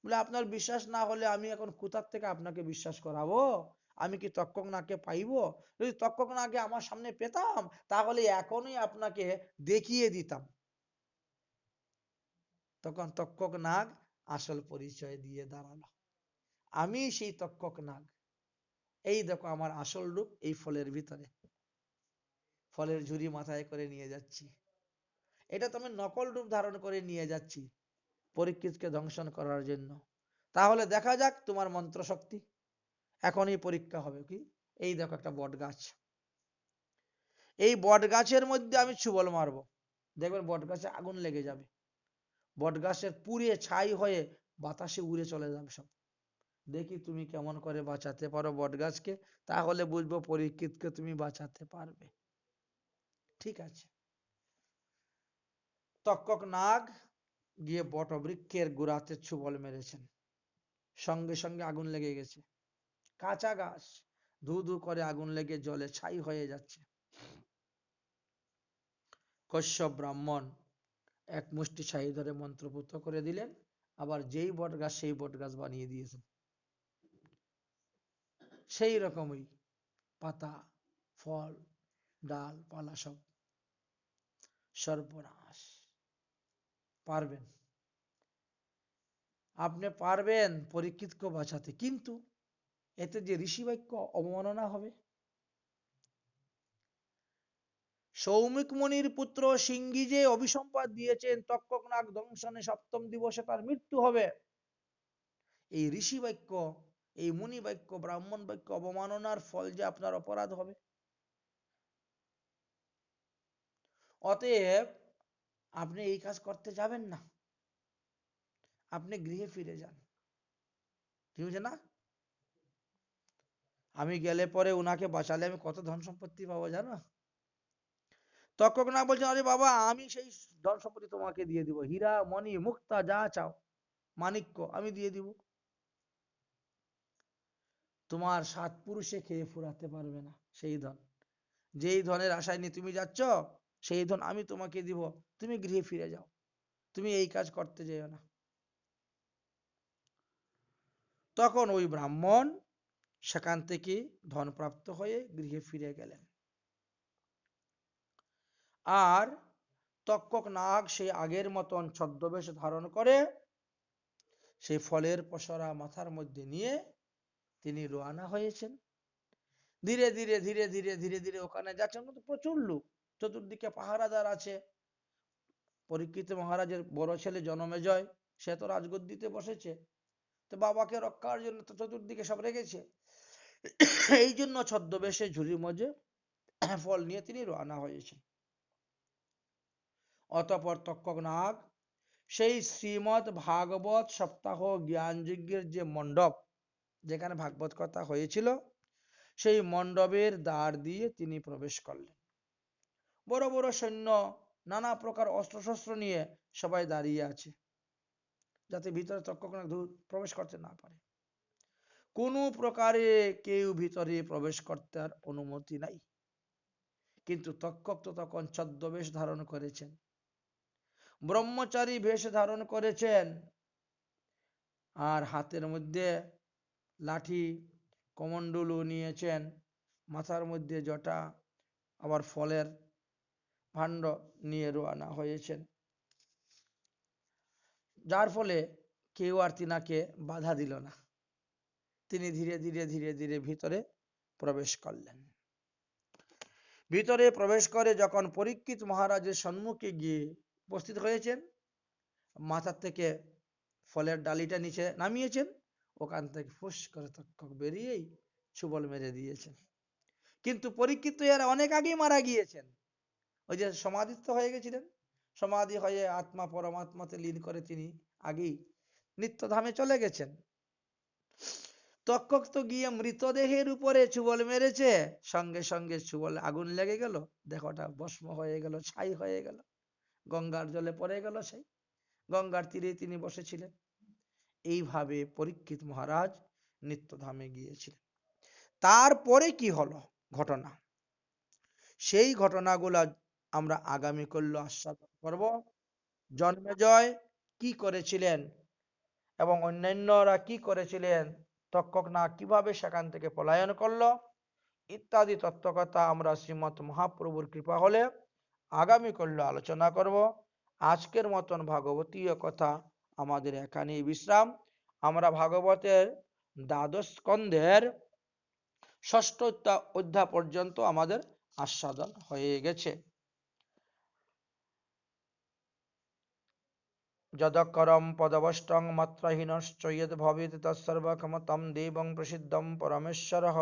বলে, আপনার বিশ্বাস না হলে আমি এখন কোথার থেকে আপনাকে বিশ্বাস করাবো? আমি কি তক্ষক নাগকে পাইবো? যদি তক্ষক নাগকে আমার সামনে পেতাম, তাহলে এখনই আপনাকে দেখিয়ে দিতাম। তখন তক্ষক নাগ আসল পরিচয় দিয়ে দাঁড়ালো। আমি সেই তক্ষক নাগ, এই দেখো আমার আসল রূপ এই ফলের ভিতরে, ফলের ঝুড়ি মাথায় করে নিয়ে যাচ্ছি। এটা তো আমি নকল রূপ ধারণ করে নিয়ে যাচ্ছি পরীক্ষিতকে ধ্বংসন করার জন্য। তাহলে দেখা যাক তোমার মন্ত্র শক্তি। এখনই পরীক্ষা হবে। কি, এই দেখো একটা বট গাছ, এই বট গাছের মধ্যে আমি ছুবল মারবো, দেখবেন বট গাছে আগুন লেগে যাবে, বট গাছের পুড়ে ছাই হয়ে বাতাসে উড়ে চলে যাবে সব। দেখি তুমি কেমন করে বাঁচাতে পারো বট গাছকে, তাহলে বুঝবো পরীক্ষিতকে তুমি বাঁচাতে পারবে। ঠিক আছে, তক্ষক নাগ গিয়ে বটবৃক্ষের গোড়াতে ছুবল মেরেছেন, সঙ্গে সঙ্গে আগুন লেগে গেছে। কাঁচা গাছ, ধু ধু করে আগুন লেগে জলে ছাই হয়ে যাচ্ছে। কশ্যপ ব্রাহ্মণ এক মুষ্টি ছাই ধরে মন্ত্রপুত করে দিলেন, আবার যেই বট গাছ সেই বট গাছ বানিয়ে দিয়েছেন। সেই রকমই পাতা, ফল, ডাল পালা সব সর্বনাশ। পারবেন, আপনি পারবেন পরীক্ষিতকে বাঁচাতে, কিন্তু এতে যে ঋষি বাক্য অবমাননা হবে। সৌমিক মুনির পুত্র সিংহী যে অভিসম্পাদ দিয়েছেন তক্ষক নাগ দংশনে সপ্তম দিবসে তার মৃত্যু হবে, এই ঋষি বাক্য, এই মুনি বাক্য, ব্রাহ্মণ বাক্য অবমাননার ফল যে আপনার অপরাধ হবে। অতএব আপনি এই কাজ করতে যাবেন না, আপনি গৃহে ফিরে যান। কি হয়েছে না, আমি গেলে পরে উনাকে বাঁচালে আমি কত ধন সম্পত্তি পাবো জানো। তক্ষক না বলছে, আরে বাবা আমি সেই ধন সম্পত্তি তোমাকে দিয়ে দিব, হীরা মণি মুক্তা যা চাও, মানিক্য আমি দিয়ে দিব, তোমার 7 পুরুষে খেয়ে ফুরাতে পারবে না সেই ধন। যেই ধনের আশায় নিয়ে তুমি যাচ্ছ সেই ধন আমি তোমাকে দিব, তুমি গৃহে ফিরে যাও, তুমি এই কাজ করতে যেও না। তখন ওই ব্রাহ্মণ সেখান থেকে ধন প্রাপ্ত হয়ে গৃহে ফিরে গেলেন। আর তক্ষক নাগ সেই আগের মতন ছদ্মবেশ ধারণ করে সেই ফলের পসরা মাথার মধ্যে নিয়ে তিনি রওনা হয়েছেন। ধীরে ধীরে ধীরে ধীরে ধীরে ধীরে ওখানে যাচ্ছেন, কিন্তু প্রচুর লোক, চতুর্দিকে পাহারাদার আছে। পরীক্ষিত মহারাজের বড় ছেলে জনমেজয়, সে তো রাজগদ্দিতে বসেছে, তো বাবাকে রক্ষার জন্য তো চতুর্দিকে সব রেখেছে। এই জন্য ছদ্মবেশে ঝুড়ির মধ্যে ফল নিয়ে তিনি রওনা হয়েছেন। অতঃপর তক্ষক নাগ সেই শ্রীমৎ ভাগবত সপ্তাহ জ্ঞান যজ্ঞের যে মণ্ডপ, যেখানে ভাগবত কথা হয়েছিল, সেই মণ্ডপের দ্বার দিয়ে তিনি প্রবেশ করলেন। বড় বড় সৈন্য নানা প্রকার অস্ত্রশস্ত্র নিয়ে সবাই দাঁড়িয়ে আছে, যাতে ভিতরে তক্ষক নাগ প্রবেশ করতে না পারে। কোনো প্রকারে কেউ ভিতরে প্রবেশ করতে আর অনুমতি নাই। কিন্তু তক্ষক তো তখন ছদ্মবেশ ধারণ করেছেন, ব্রহ্মচারী বেশ ধারণ করেছেন, আর হাতের মধ্যে লাঠি কমণ্ডলু নিয়েছেন, মাথার মধ্যে জটা, আবার ফলের ভাণ্ড নিয়ে রওনা হয়েছেন। যার ফলে কেউ আর তিনাকে বাধা দিল না, তিনি ধীরে ধীরে ধীরে ধীরে ভিতরে প্রবেশ করলেন। ভিতরে প্রবেশ করে যখন পরীক্ষিত মহারাজের সম্মুখে গিয়ে উপস্থিত হয়েছেন, মাথার থেকে ফলের ডালিটা নিচে নামিয়েছেন, ওখান থেকে ফুস করে তক্ষক বেরিয়েই ছুবল মেরে দিয়েছেন। কিন্তু পরীক্ষিত এরা অনেক আগেই মারা গিয়েছেন, ওই যে সমাধিস্থ হয়ে গেছিলেন, সমাধি হয়ে আত্মা পরমাত্মাতে লীন করে তিনি আগেই নিত্যধামে চলে গেছেন। তক্ষক তো গিয়ে মৃতদেহের উপরে ছুবল মেরেছে, সঙ্গে সঙ্গে ছুবল আগুন লেগে গেল, দেহটা ভস্ম হয়ে গেল, ছাই হয়ে গেল, গঙ্গার জলে পড়ে গেল, সেই গঙ্গার তীরে তিনি বসেছিলেন। এইভাবে পরীক্ষিত মহারাজ নিত্যধামে গিয়েছিলেন। তারপরে কি হলো ঘটনা, সেই ঘটনাগুলো আমরা আগামী কল্য আস্বাদন করব। জন্মেজয় কি করেছিলেন এবং অন্যান্যরা কি করেছিলেন, তক্ষক নাগ কিভাবে সেখান থেকে পলায়ন করলো, ইত্যাদি তত্ত্বকথা আমরা শ্রীমৎ মহাপ্রভুর কৃপা হলে আগামী কল্য আলোচনা করব। আজকের মতন ভাগবতীয় কথা আমাদের এখানেই বিশ্রাম। আমরা ভাগবতের দ্বাদশ স্কন্ধের ষষ্ঠ অধ্যায় পর্যন্ত আমাদের আস্বাদন হয়ে গেছে। যদকরম পদবষ্টং মাত্রাহীনশ্চ যদ ভবেৎ তৎসর্বকমতম দেবং প্রসিদ্ধং পরমেশ্বরঃ